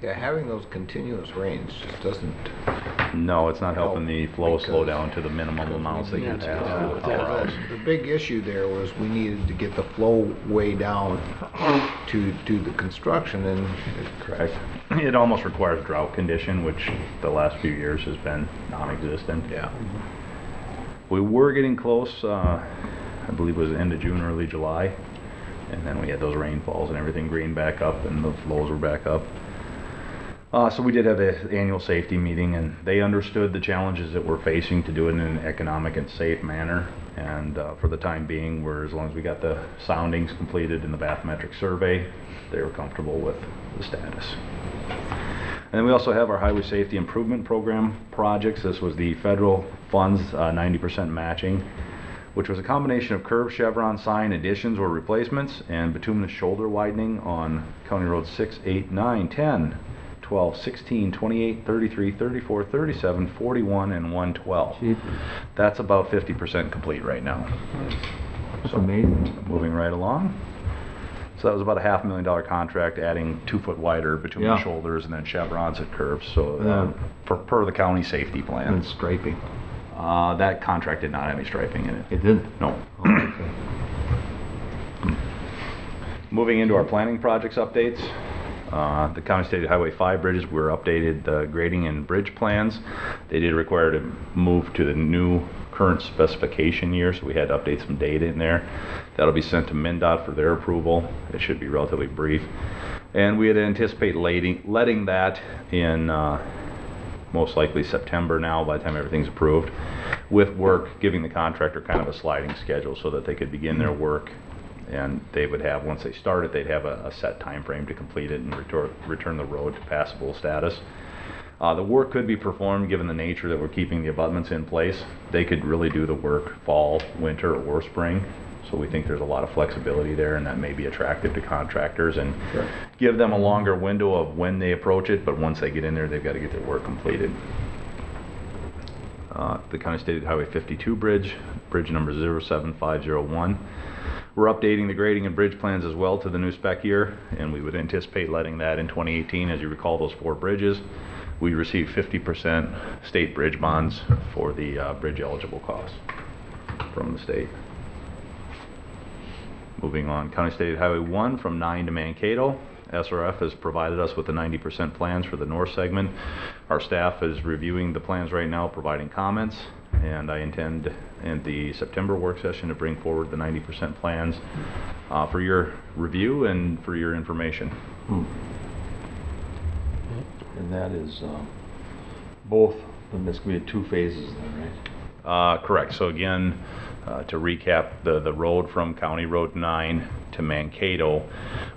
F: Yeah, having those continuous rains just doesn't.
M: No, it's not helping the flow slow
F: because-
M: down to the minimum amounts that you have through the powerhouse.
F: The big issue there was we needed to get the flow way down to the construction, and
M: Correct. It almost requires drought condition, which the last few years has been non-existent.
F: yeah.
M: We were getting close, I believe it was end of June, early July, and then we had those rainfalls and everything greened back up and the flows were back up. So we did have an annual safety meeting, and they understood the challenges that we're facing to do it in an economic and safe manner. And for the time being, as long as we got the soundings completed in the bathymetric survey, they were comfortable with the status. And then we also have our Highway Safety Improvement Program projects. This was the federal funds, 90% matching, which was a combination of curved chevron sign additions or replacements and bituminous shoulder widening on County Roads 6, 8, 9, 10, 12, 16, 28, 33, 34, 37, 41, and 112. That's about 50% complete right now.
N: That's amazing.
M: Moving right along. So that was about a $500,000 contract, adding 2 foot wider bituminous
N: Yeah.
M: shoulders and then chevrons at curves. So per the county safety plan.
N: And striping.
M: That contract did not have any striping in it.
N: It didn't?
M: No.
N: Oh, okay.
M: Moving into our planning projects updates. The County State Highway 5 bridges were updated the grading and bridge plans. They did require to move to the new current specification year, so we had to update some data in there. That'll be sent to MnDOT for their approval. It should be relatively brief. And we had anticipate letting that in most likely September now by the time everything's approved, with work giving the contractor kind of a sliding schedule so that they could begin their work, and they would have, once they start it, they'd have a set time frame to complete it and return the road to passable status. The work could be performed, given the nature that we're keeping the abutments in place. They could really do the work fall, winter, or spring. So we think there's a lot of flexibility there, and that may be attractive to contractors and give them a longer window of when they approach it, but once they get in there, they've got to get their work completed. The County State Highway 52 bridge number 07501. We're updating the grading and bridge plans as well to the new spec year, and we would anticipate letting that in 2018. As you recall, those 4 bridges, we received 50% state bridge bonds for the bridge eligible costs from the state. Moving on, County State Highway 1 from 9 to Mankato. SRF has provided us with the 90% plans for the north segment. Our staff is reviewing the plans right now, providing comments, and I intend in the September work session to bring forward the 90% plans for your review and for your information.
N: And that is both, and this can be 2 phases then, right?
M: Correct. So again, to recap, the road from County Road 9 to Mankato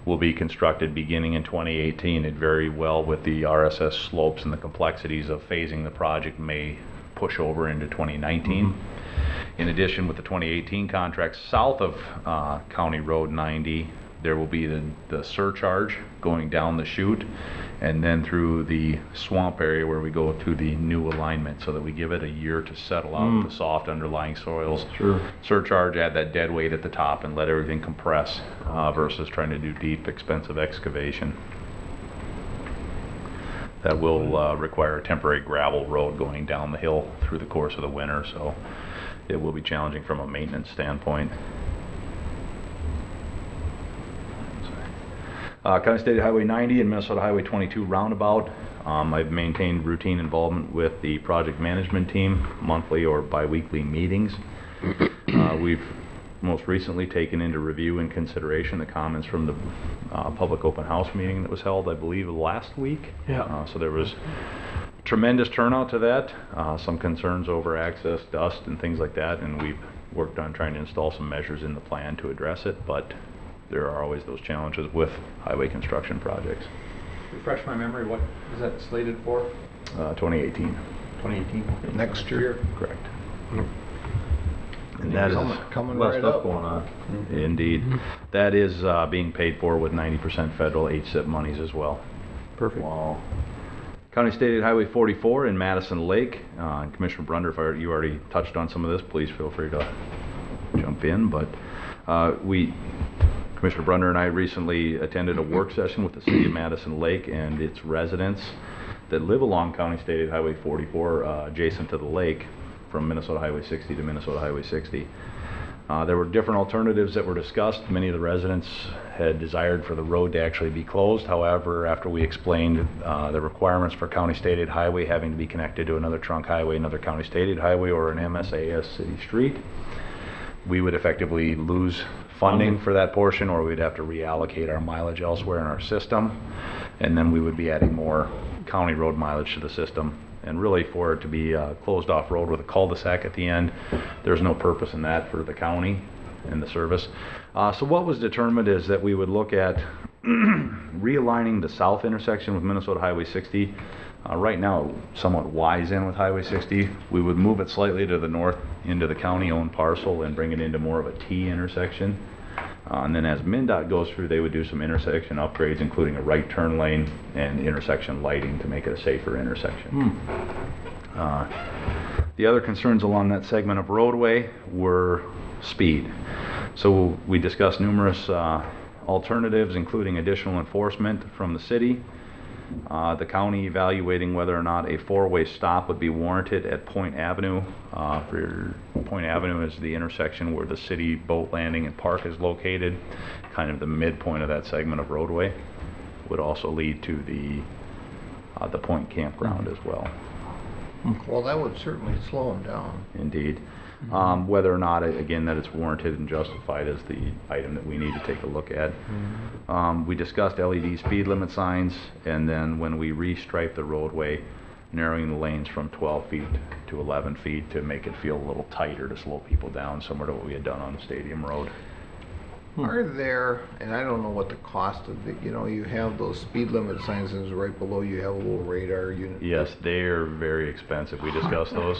M: will be constructed beginning in 2018. It very well with the RSS slopes and the complexities of phasing the project may push over into 2019. In addition, with the 2018 contract south of County Road 90, there will be the surcharge going down the chute and then through the swamp area where we go to the new alignment, so that we give it a year to settle out the soft underlying soils.
N: Sure.
M: Surcharge, add that dead weight at the top and let everything compress versus trying to do deep, expensive excavation. That will require a temporary gravel road going down the hill through the course of the winter. So it will be challenging from a maintenance standpoint. County State Highway 90 and Minnesota Highway 22 roundabout. I've maintained routine involvement with the project management team, monthly or bi-weekly meetings. We've most recently taken into review and consideration the comments from the public open house meeting that was held, I believe, last week.
A: Yeah.
M: So there was tremendous turnout to that, some concerns over access, dust, and things like that, and we've worked on trying to install some measures in the plan to address it, but there are always those challenges with highway construction projects.
E: Refresh my memory, what is that slated for?
M: 2018.
E: 2018?
F: Next year.
M: Correct. And that is
F: coming
N: Less
F: right
N: stuff
F: up.
N: going on.
M: indeed. That is being paid for with 90% federal HSIP monies as well.
K: Perfect.
M: Wow. County State Aid Highway 44 in Madison Lake. And Commissioner Brunder, if you already touched on some of this, please feel free to jump in. But Commissioner Brunder and I recently attended a work session with the City of Madison Lake and its residents that live along County State Aid Highway 44 adjacent to the lake from Minnesota Highway 60 to Minnesota Highway 60. There were different alternatives that were discussed. Many of the residents had desired for the road to actually be closed. However, after we explained the requirements for County State Aid Highway having to be connected to another trunk highway, another County State Aid Highway, or an MSAS city street, we would effectively lose funding for that portion, or we'd have to reallocate our mileage elsewhere in our system, and then we would be adding more county road mileage to the system. And really, for it to be a closed off road with a cul-de-sac at the end, there's no purpose in that for the county and the service. So what was determined is that we would look at realigning the south intersection with Minnesota Highway 60. Right now, it somewhat Y's in with Highway 60. We would move it slightly to the north into the county-owned parcel and bring it into more of a T intersection. And then as MnDOT goes through, they would do some intersection upgrades, including a right turn lane and intersection lighting to make it a safer intersection. The other concerns along that segment of roadway were speed. So we discussed numerous alternatives, including additional enforcement from the city. The county evaluating whether or not a four-way stop would be warranted at Point Avenue. Point Avenue is the intersection where the city boat landing and park is located, kind of the midpoint of that segment of roadway. Would also lead to the Point campground as well.
F: Well, that would certainly slow them down.
M: Indeed. Whether or not, again, that it's warranted and justified is the item that we need to take a look at. We discussed LED speed limit signs, and then when we restripe the roadway, narrowing the lanes from 12 feet to 11 feet to make it feel a little tighter to slow people down, similar to what we had done on the Stadium Road.
F: Are there, and I don't know what the cost of the, you have those speed limit signs and right below you have a little radar unit.
M: Yes, they're very expensive. We discussed those.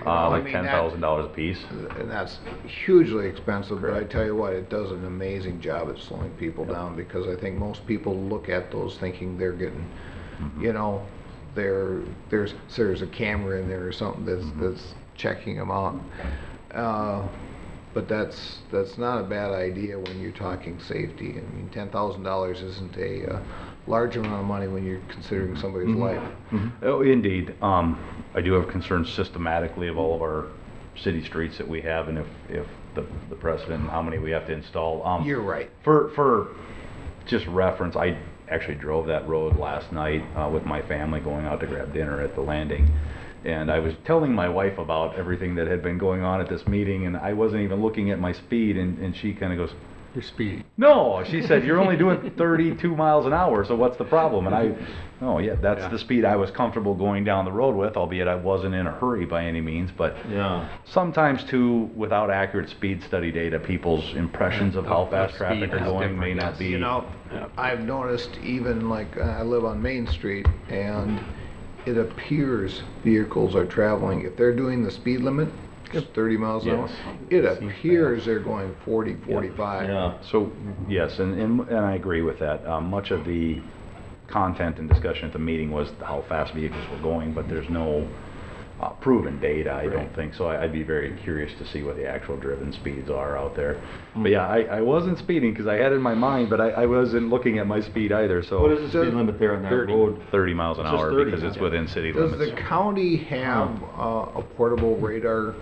F: I
M: Like
F: mean,
M: $10,000 a piece.
F: And that's hugely expensive, but I tell you what, it does an amazing job at slowing people down, because I think most people look at those thinking they're getting, there's a camera in there or something that's checking them out. But that's not a bad idea when you're talking safety. I mean, $10,000 isn't a large amount of money when you're considering somebody's life.
M: Oh, indeed. I do have concerns systematically of all of our city streets that we have, and if the precedent and how many we have to install.
F: You're right.
M: For just reference, I actually drove that road last night with my family going out to grab dinner at the landing. And I was telling my wife about everything that had been going on at this meeting, and I wasn't even looking at my speed, and she kind of goes,
D: You're speeding.
M: no, she said, you're only doing 32 miles an hour, so what's the problem? And that's the speed I was comfortable going down the road with, albeit I wasn't in a hurry by any means. But sometimes too, without accurate speed study data, people's impressions of how fast traffic are going may not be.
F: I've noticed even like I live on Main Street, and it appears vehicles are traveling, if they're doing the speed limit, it's 30 miles an hour, it appears they're going 40, 45.
M: Yeah. So, yes, and I agree with that. Much of the content and discussion at the meeting was how fast vehicles were going, but there's no proven data, I don't think. So I'd be very curious to see what the actual driven speeds are out there. But yeah, I wasn't speeding because I had it in my mind, but I wasn't looking at my speed either. So
N: What is the speed limit there on that road?
M: 30 miles an
N: It's just
M: hour
N: 30,
M: because it's within city
F: Does
M: limits.
F: the county have a portable radar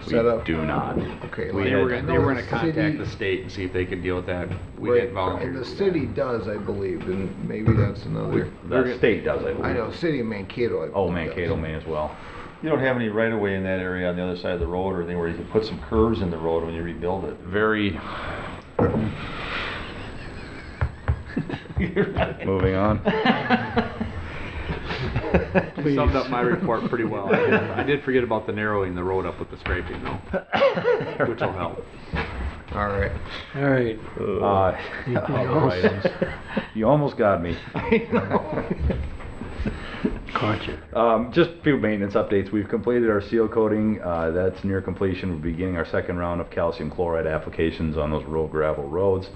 F: set up?
M: Do not.
F: Okay.
E: They
F: like,
E: were
F: I
E: gonna,
F: know
E: the
F: contact
E: city, the state and see if they could deal with that. We had volunteers.
F: And the
E: do that.
F: city does, I believe, and maybe that's another.
M: The state does, I believe.
F: I know, city of Mankato. I
M: Oh,
F: believe
M: Mankato
F: does.
M: may as well. You don't have any right of way in that area on the other side of the road or anything where you can put some curves in the road when you rebuild it. Very. Moving on.
E: You summed up my report pretty well. I did forget about the narrowing the road up with the scraping though, which will help.
F: All right.
A: All right.
M: Other items. You almost got me.
F: I know.
A: Caught you.
M: Just a few maintenance updates. We've completed our seal coating. That's near completion. We're beginning our second round of calcium chloride applications on those road gravel roads.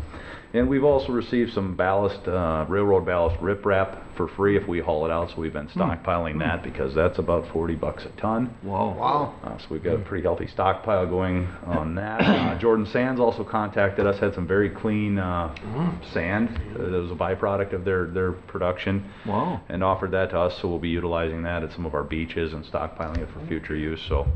M: And we've also received some ballast, railroad ballast riprap for free if we haul it out. So we've been stockpiling that because that's about $40 a ton.
F: Wow. Wow.
M: So we've got a pretty healthy stockpile going on that. Jordan Sands also contacted us, had some very clean sand that was a byproduct of their production.
N: Wow.
M: And offered that to us, so we'll be utilizing that at some of our beaches and stockpiling it for future use. So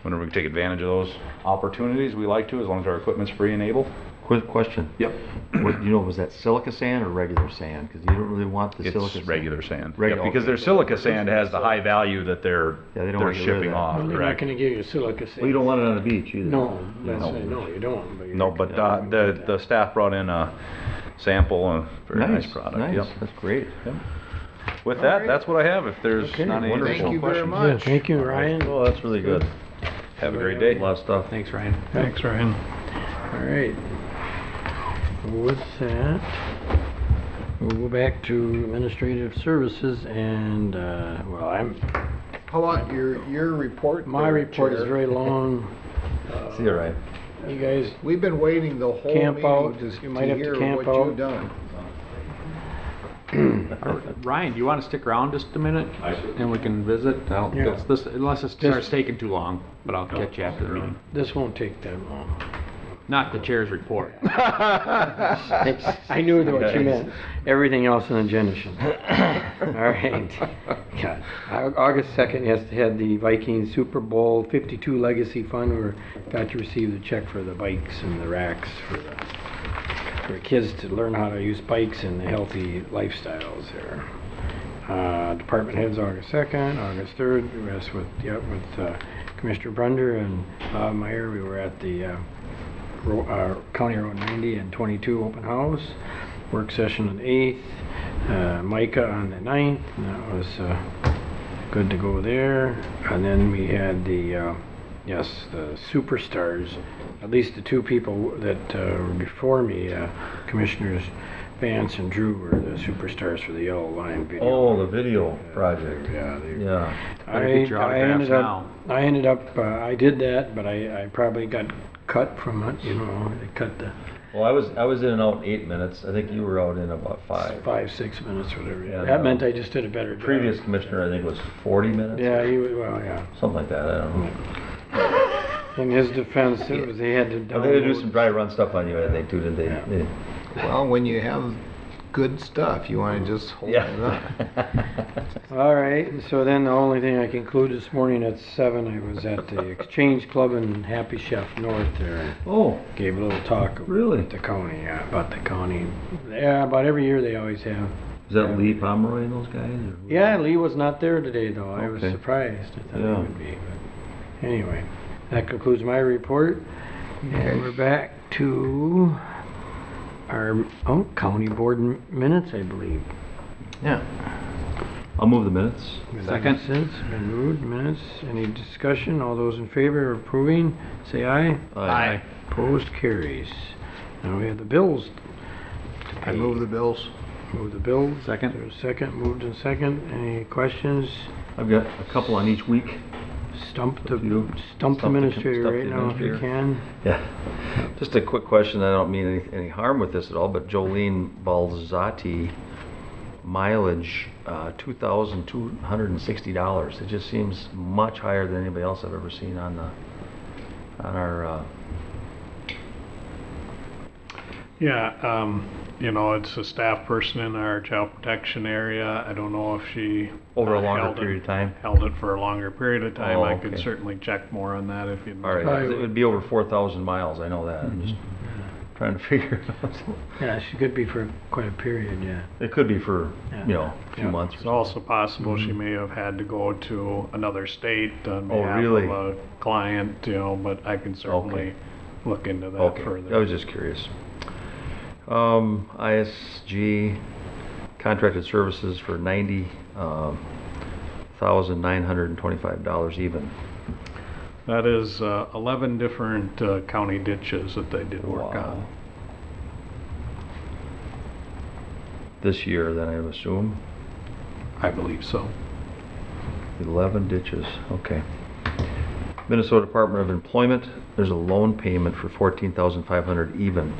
M: whenever we can take advantage of those opportunities, we like to, as long as our equipment's free and able.
N: Quick question.
M: Yep.
N: What, you know, was that silica sand or regular sand? Because you don't really want the silica sand.
M: It's regular sand.
N: Regular,
M: Yep, because their silica sand has the high value that they're
N: they don't want to get rid of
M: shipping
N: that.
M: off.
A: Well, they're not
M: Correct.
A: going to give you silica sand.
N: Well, you don't want it on the beach either.
A: No, that's
M: No.
A: no, you don't. But
M: No, but the staff brought in a sample, a very nice product.
N: Nice.
M: Yep.
N: That's great.
M: Yep. With that, that's what I have. If there's
A: Okay.
M: not any
F: Thank
M: additional
F: you very
M: questions.
F: much.
A: Yeah, thank you, Ryan.
N: Oh, that's really good.
M: Have a great day.
N: A lot of stuff.
E: Thanks, Ryan.
D: Thanks, Ryan.
A: All right. With that, we'll go back to administrative services and, well,
F: How about your report?
A: my
F: there,
A: report is
F: Chair?
A: very long.
N: See you, Ryan.
A: You guys
F: We've been waiting the whole
A: Camp
F: meeting
A: out.
F: to
A: You might have to
F: hear
A: camp
F: what
A: out.
F: you've done.
E: Ryan, do you want to stick around just a minute? And we can visit?
A: Yeah.
E: Unless it starts taking too long, but I'll catch you after the meeting.
A: This won't take that long.
E: Not the chair's report.
A: I knew what you meant. Everything else on the agenda should. All right. God. August 2nd, had the Vikings Super Bowl 52 Legacy Fund. We got to receive the check for the bikes and the racks for the kids to learn how to use bikes and the healthy lifestyles there. Department heads August 2nd, August 3rd. We was with Commissioner Brunder and Bob Meyer. We were at the County Road 90 and 22 open house. Work session on the 8th. Micah on the 9th. And that was good to go there. And then we had the superstars. At least the two people that were before me, Commissioners Vance and Drew, were the superstars for the Yellow Line video.
N: Oh, the video project.
A: Yeah.
N: Yeah.
E: Better get your autographs
A: I did that, but I probably got cut from it, you know, they cut the
N: Well, I was in and out in 8 minutes. I think you were out in about 5.
A: 5-6 minutes, whatever.
N: Yeah,
A: That meant I just did a better job.
N: Previous commissioner, I think, was 40 minutes.
A: Yeah, yeah.
N: Something like that. I don't know.
A: In his defense, it was, they had to
N: Well, they had to do
A: download-
N: some dry run stuff on you, I think, too, didn't they?
A: Yeah.
F: Well, when you have good stuff, you want to just hold it up.
A: All right, and so then the only thing I conclude this morning at 7, I was at the Exchange Club in Happy Chef North there.
N: Oh,
A: Gave a little talk
N: really?
A: about the county, about the county. Yeah, about every year they always have.
N: Is that Lee Pomeroy and those guys? or-
A: Yeah, Lee was not there today though. I was
N: Okay.
A: surprised. I thought
N: Yeah.
A: he would be. But anyway, that concludes my report. And we're back to our county board minutes, I believe.
N: Yeah. I'll move the minutes.
E: Second.
A: Since been moved, minutes. Any discussion? All those in favor of approving, say aye.
N: Aye.
A: Opposed, carries. Now we have the bills to pay.
F: I move the bills.
A: Move the bills.
E: Second.
A: There's a second, moved and second. Any questions?
N: I've got a couple on each week.
A: Stump the
N: You-
A: stump the administrator
N: stump
A: right
N: the
A: now if you
N: administrator.
A: can.
N: Yeah. Just a quick question. I don't mean any harm with this at all, but Jolene Balzati mileage, $2,260. It just seems much higher than anybody else I've ever seen on our.
D: Yeah, you know, it's a staff person in our child protection area. I don't know if she.
M: Over a longer
D: held it-
M: period of time?
D: Held it for a longer period of time.
M: Oh,
D: I could
M: okay.
D: certainly check more on that if you'd.
M: All right,
A: Probably
M: 'cause it would be over 4,000 miles, I know that. I'm just trying to figure it out.
A: Yeah, she could be for quite a period, yeah.
M: It could be for,
A: Yeah.
M: you know, a few
A: Yeah.
M: months.
D: It's also possible she may have had to go to another state on
M: Oh,
D: behalf
M: really?
D: of a client, you know, but I can certainly look into that
M: Okay,
D: further.
M: I was just curious. ISG contracted services for $90,925 even.
D: That is 11 different county ditches that they did work
M: Wow.
D: on.
M: This year, then I would assume.
D: I believe so.
M: 11 ditches, okay. Minnesota Department of Employment, there's a loan payment for $14,500 even.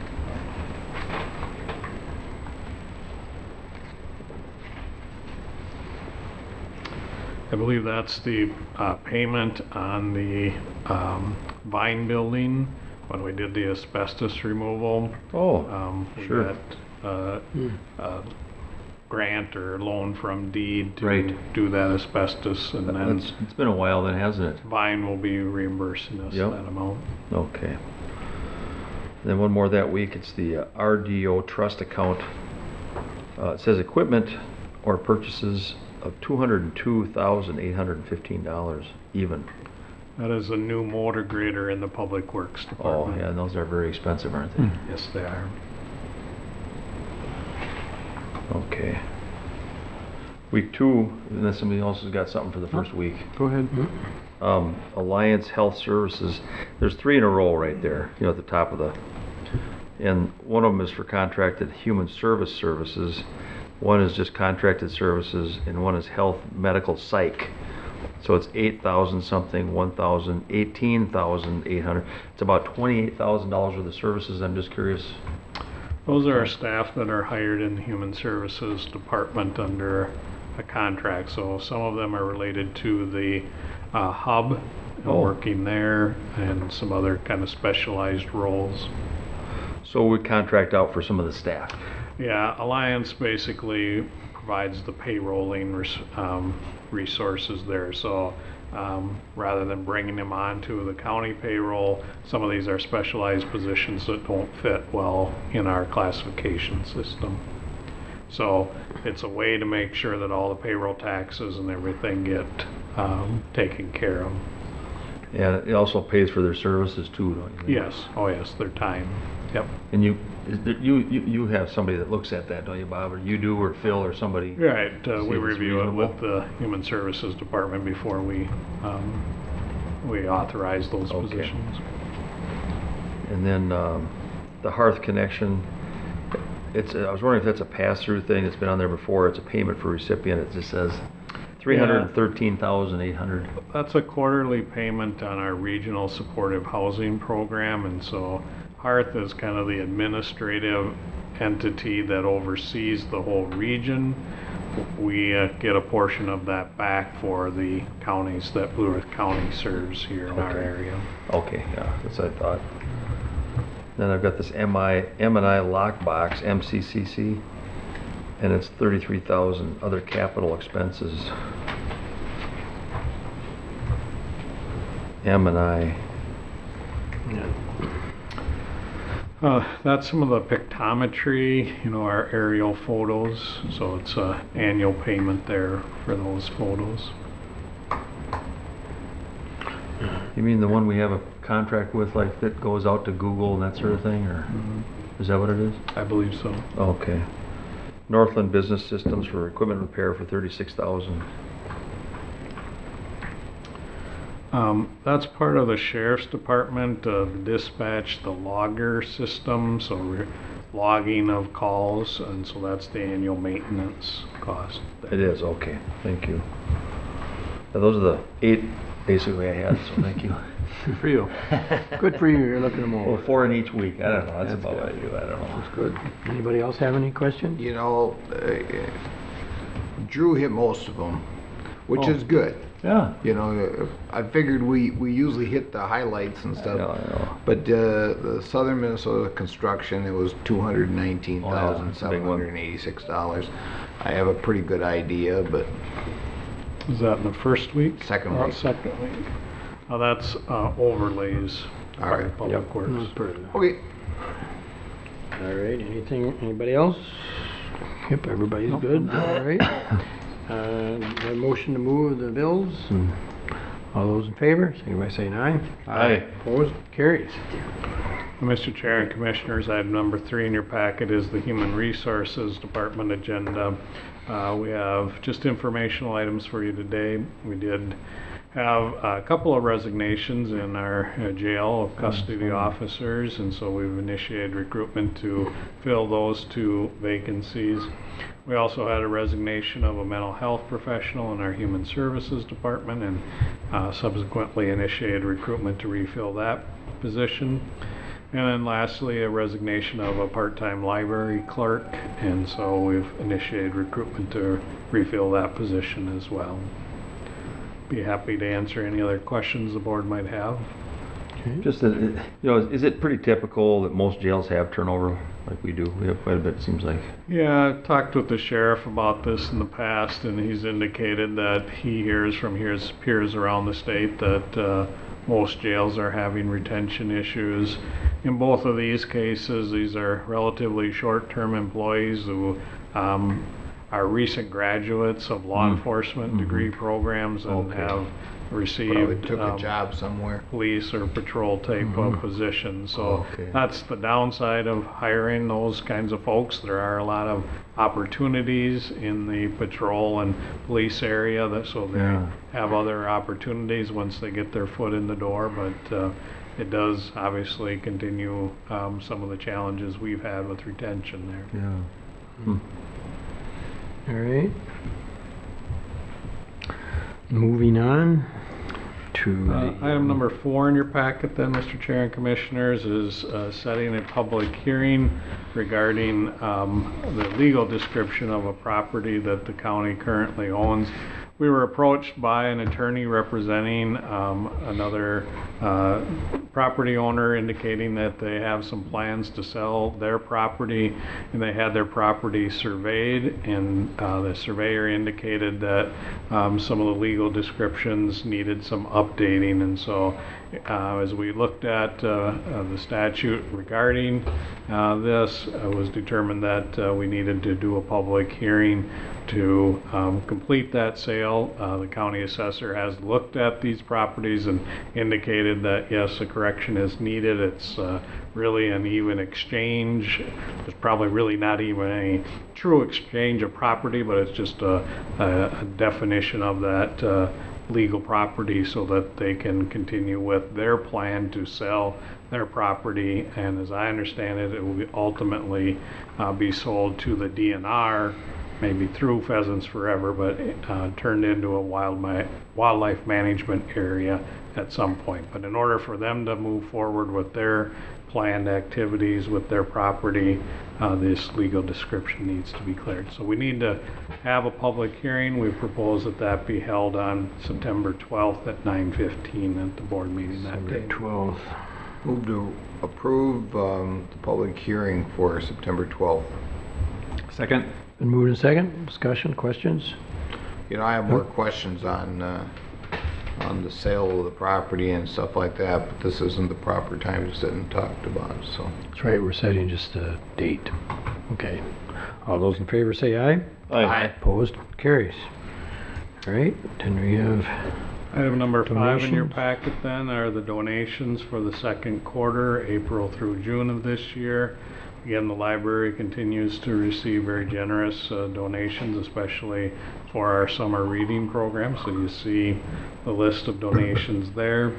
D: I believe that's the payment on the Vine building when we did the asbestos removal.
M: Oh,
D: We
M: sure.
D: got a grant or loan from Deed to
M: Right.
D: do that asbestos, and then
M: It's been a while then, hasn't it?
D: Vine will be reimbursing us
M: Yep.
D: that amount.
M: Okay. Then one more that week, it's the RDO trust account. It says equipment or purchases of $202,815 even.
D: That is a new motor grader in the Public Works
M: Oh,
D: Department.
M: yeah, and those are very expensive, aren't they?
D: Yes, they are.
M: Okay. Week 2, and then somebody else has got something for the first week.
D: Go ahead.
M: Alliance Health Services, there's 3 in a row right there, you know, at the top of the, and one of them is for contracted human services, one is just contracted services, and one is health medical psych. So it's 8,000 something, 1,000, 18,800. It's about $28,000 worth of services. I'm just curious.
D: Those are our staff that are hired in the Human Services Department under a contract. So some of them are related to the hub, and
M: Oh.
D: working there, and some other kind of specialized roles.
M: So we contract out for some of the staff.
D: Yeah, Alliance basically provides the payrolling resources there. So rather than bringing them onto the county payroll, some of these are specialized positions that don't fit well in our classification system. So it's a way to make sure that all the payroll taxes and everything get taken care of.
M: And it also pays for their services too, don't you think?
D: Yes, oh yes, their time. Yep.
M: And you have somebody that looks at that, don't you, Bob? Or you do, or Phil, or somebody?
D: Right,
M: See
D: we
M: if it's
D: review it
M: reasonable?
D: with the Human Services Department before we authorize those
M: Okay.
D: positions.
M: And then the Hearth Connection, I was wondering if that's a pass-through thing. It's been on there before. It's a payment for recipient. It just says $313,800.
D: That's a quarterly payment on our regional supportive housing program, and so Hearth is kind of the administrative entity that oversees the whole region. We get a portion of that back for the counties that Blue Earth County serves here in our
M: Okay.
D: area.
M: Okay, yeah, that's what I thought. Then I've got this M&I lockbox, MCCC, and it's 33,000 other capital expenses. M&I.
D: That's some of the pictometry, you know, our aerial photos, so it's a annual payment there for those photos.
M: You mean the one we have a contract with, like, that goes out to Google and that sort of thing, or is that what it is?
D: I believe so.
M: Okay. Northland Business Systems for equipment repair for 36,000.
D: That's part of the sheriff's department, the dispatch, the logger system, so we're logging of calls, and so that's the annual maintenance cost.
M: It is, okay, thank you. Now, those are the 8 basically I had, so thank you.
A: Good for you. Good for you, you're looking them over.
M: Well, 4 in each week, I don't know, that's
A: That's
M: about what I
A: good.
M: do, I don't know.
A: That's good. Anybody else have any questions?
F: You know, Drew hit most of them, which is good.
M: Yeah.
F: You know, I figured we usually hit the highlights and stuff.
M: I know.
F: But the Southern Minnesota construction, it was $219,786. I have a pretty good idea, but
D: Is that in the first week?
F: Second
D: Or
F: week.
D: Second week. Now that's overlays
F: All
D: by
F: right.
D: Public Works.
F: okay.
A: All right, anybody else? Yep, everybody's good, all right. A motion to move the bills, and all those in favor, signify by saying aye.
M: Aye.
A: Opposed, carries.
D: Mr. Chair and Commissioners, item number 3 in your packet is the Human Resources Department agenda. We have just informational items for you today. We did have a couple of resignations in our jail of custody officers, and so we've initiated recruitment to fill those 2 vacancies. We also had a resignation of a mental health professional in our Human Services Department, and subsequently initiated recruitment to refill that position. And then lastly, a resignation of a part-time library clerk, and so we've initiated recruitment to refill that position as well. Be happy to answer any other questions the board might have.
N: Just that, is it pretty typical that most jails have turnover like we do? We have quite a bit, it seems like.
D: Yeah, I've talked with the sheriff about this in the past, and he's indicated that he hears from his peers around the state that most jails are having retention issues. In both of these cases, these are relatively short-term employees who are recent graduates of law enforcement degree programs and have
F: Probably
D: received
F: took a job somewhere.
D: police or patrol type of positions. So that's the downside of hiring those kinds of folks. There are a lot of opportunities in the patrol and police area, so they have other opportunities once they get their foot in the door, but it does obviously continue some of the challenges we've had with retention there.
A: All right. Moving on to
D: Item number 4 in your packet then, Mr. Chair and Commissioners, is setting a public hearing regarding the legal description of a property that the county currently owns. We were approached by an attorney representing another property owner indicating that they have some plans to sell their property, and they had their property surveyed, and the surveyor indicated that some of the legal descriptions needed some updating, and so as we looked at the statute regarding this, it was determined that we needed to do a public hearing to complete that sale. The county assessor has looked at these properties and indicated that yes, a correction is needed. It's really an even exchange. There's probably really not even a true exchange of property, but it's just a definition of that legal property so that they can continue with their plan to sell their property. And as I understand it, it will ultimately be sold to the DNR, maybe through Pheasants Forever, but turned into a wildlife management area at some point. But in order for them to move forward with their planned activities with their property, this legal description needs to be cleared. So we need to have a public hearing. We propose that that be held on September 12th at 9:15 at the board meeting that day.
A: 12th.
F: Move to approve the public hearing for September 12th.
E: Second.
A: Been moved and second. Discussion, questions?
F: You know, I have more questions on the sale of the property and stuff like that, but this isn't the proper time to sit and talk about it, so.
A: That's right, we're setting just a date. Okay. All those in favor say aye.
F: Aye.
A: Opposed? Carries. All right, then we have
D: Item number 5 in your
A: donations.
D: packet then are the donations for the second quarter, April through June of this year. Again, the library continues to receive very generous donations, especially for our summer reading program. So you see the list of donations there.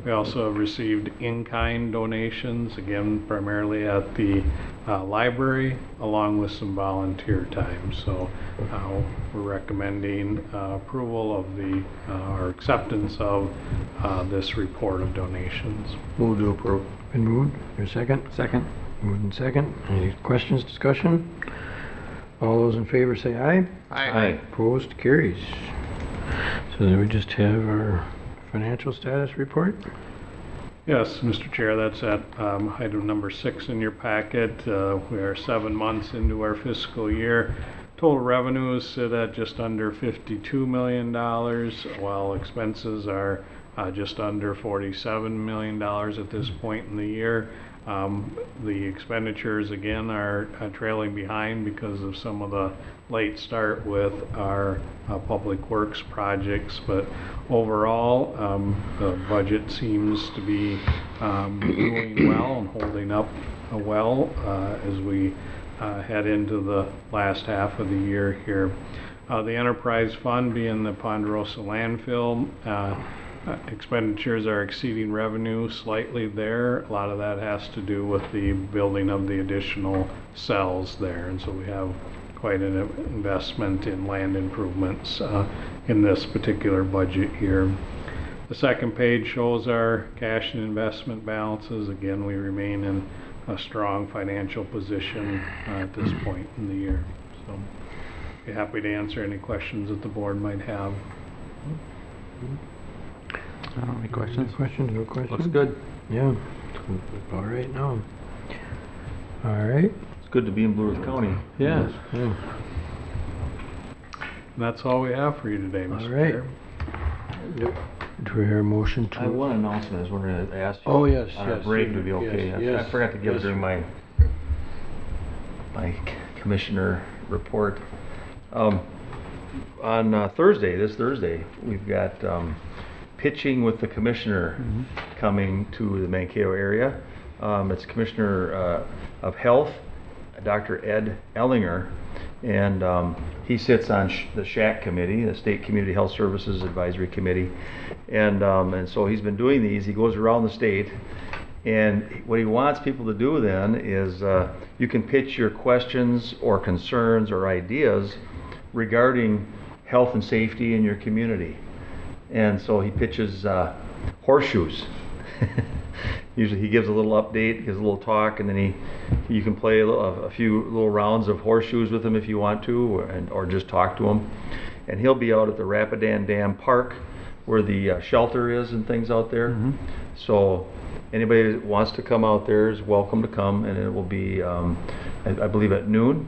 D: We also have received in-kind donations, again, primarily at the library, along with some volunteer time. So we're recommending approval of the, or acceptance of this report of donations.
F: Move to approve.
A: Been moved. Your second?
E: Second.
A: Moved and second. Any questions, discussion? All those in favor say aye.
F: Aye.
A: Opposed? Carries. So then we just have our financial status report.
D: Yes, Mr. Chair, that's at item number 6 in your packet. We are 7 months into our fiscal year. Total revenues sit at just under $52 million, while expenses are just under $47 million at this point in the year. The expenditures, again, are trailing behind because of some of the late start with our public works projects, but overall, the budget seems to be doing well and holding up well as we head into the last half of the year here. The enterprise fund, being the Ponderosa landfill, expenditures are exceeding revenue slightly there. A lot of that has to do with the building of the additional cells there, and so we have quite an investment in land improvements in this particular budget year. The second page shows our cash and investment balances. Again, we remain in a strong financial position at this point in the year. So, be happy to answer any questions that the board might have.
E: I don't have any questions.
A: No questions? No questions?
E: Looks good.
A: Yeah. All right now. All right.
B: It's good to be in Blue Earth County.
E: Yeah.
A: Yeah.
D: That's all we have for you today, Mr.
A: All right.
D: Chair.
A: Do we hear a motion to?
B: I have one announcement. I was wondering to ask you.
A: Oh, yes,
B: On our
A: yes.
B: break would be okay.
A: Yes,
B: I
A: yes.
B: forgot to give
A: Yes.
B: it during my commissioner report. On Thursday, this Thursday, we've got pitching with the commissioner coming to the Mankato area. It's Commissioner of Health, Dr. Ed Ellinger, and he sits on the SHAC committee, the State Community Health Services Advisory Committee, and so he's been doing these. He goes around the state, and what he wants people to do then is you can pitch your questions or concerns or ideas regarding health and safety in your community. And so he pitches horseshoes. Usually he gives a little update, gives a little talk, and then you can play a few little rounds of horseshoes with him if you want to, or just talk to him. And he'll be out at the Rapidan Dam Park where the shelter is and things out there. So anybody that wants to come out there is welcome to come, and it will be, I believe, at noon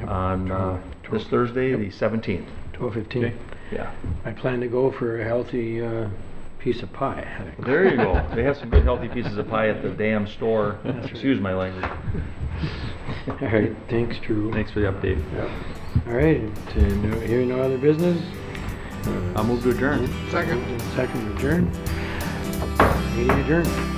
B: on this Thursday, the 17th.
A: 12:15.
B: Yeah.
A: I plan to go for a healthy piece of pie.
B: There you go. They have some good healthy pieces of pie at the Dam store. Excuse my language.
A: All right, thanks, Drew.
E: Thanks for the update.
A: Yep. All right, hearing no other business?
E: I'll move to adjourn.
F: Second.
A: Second adjourn. Meeting adjourned.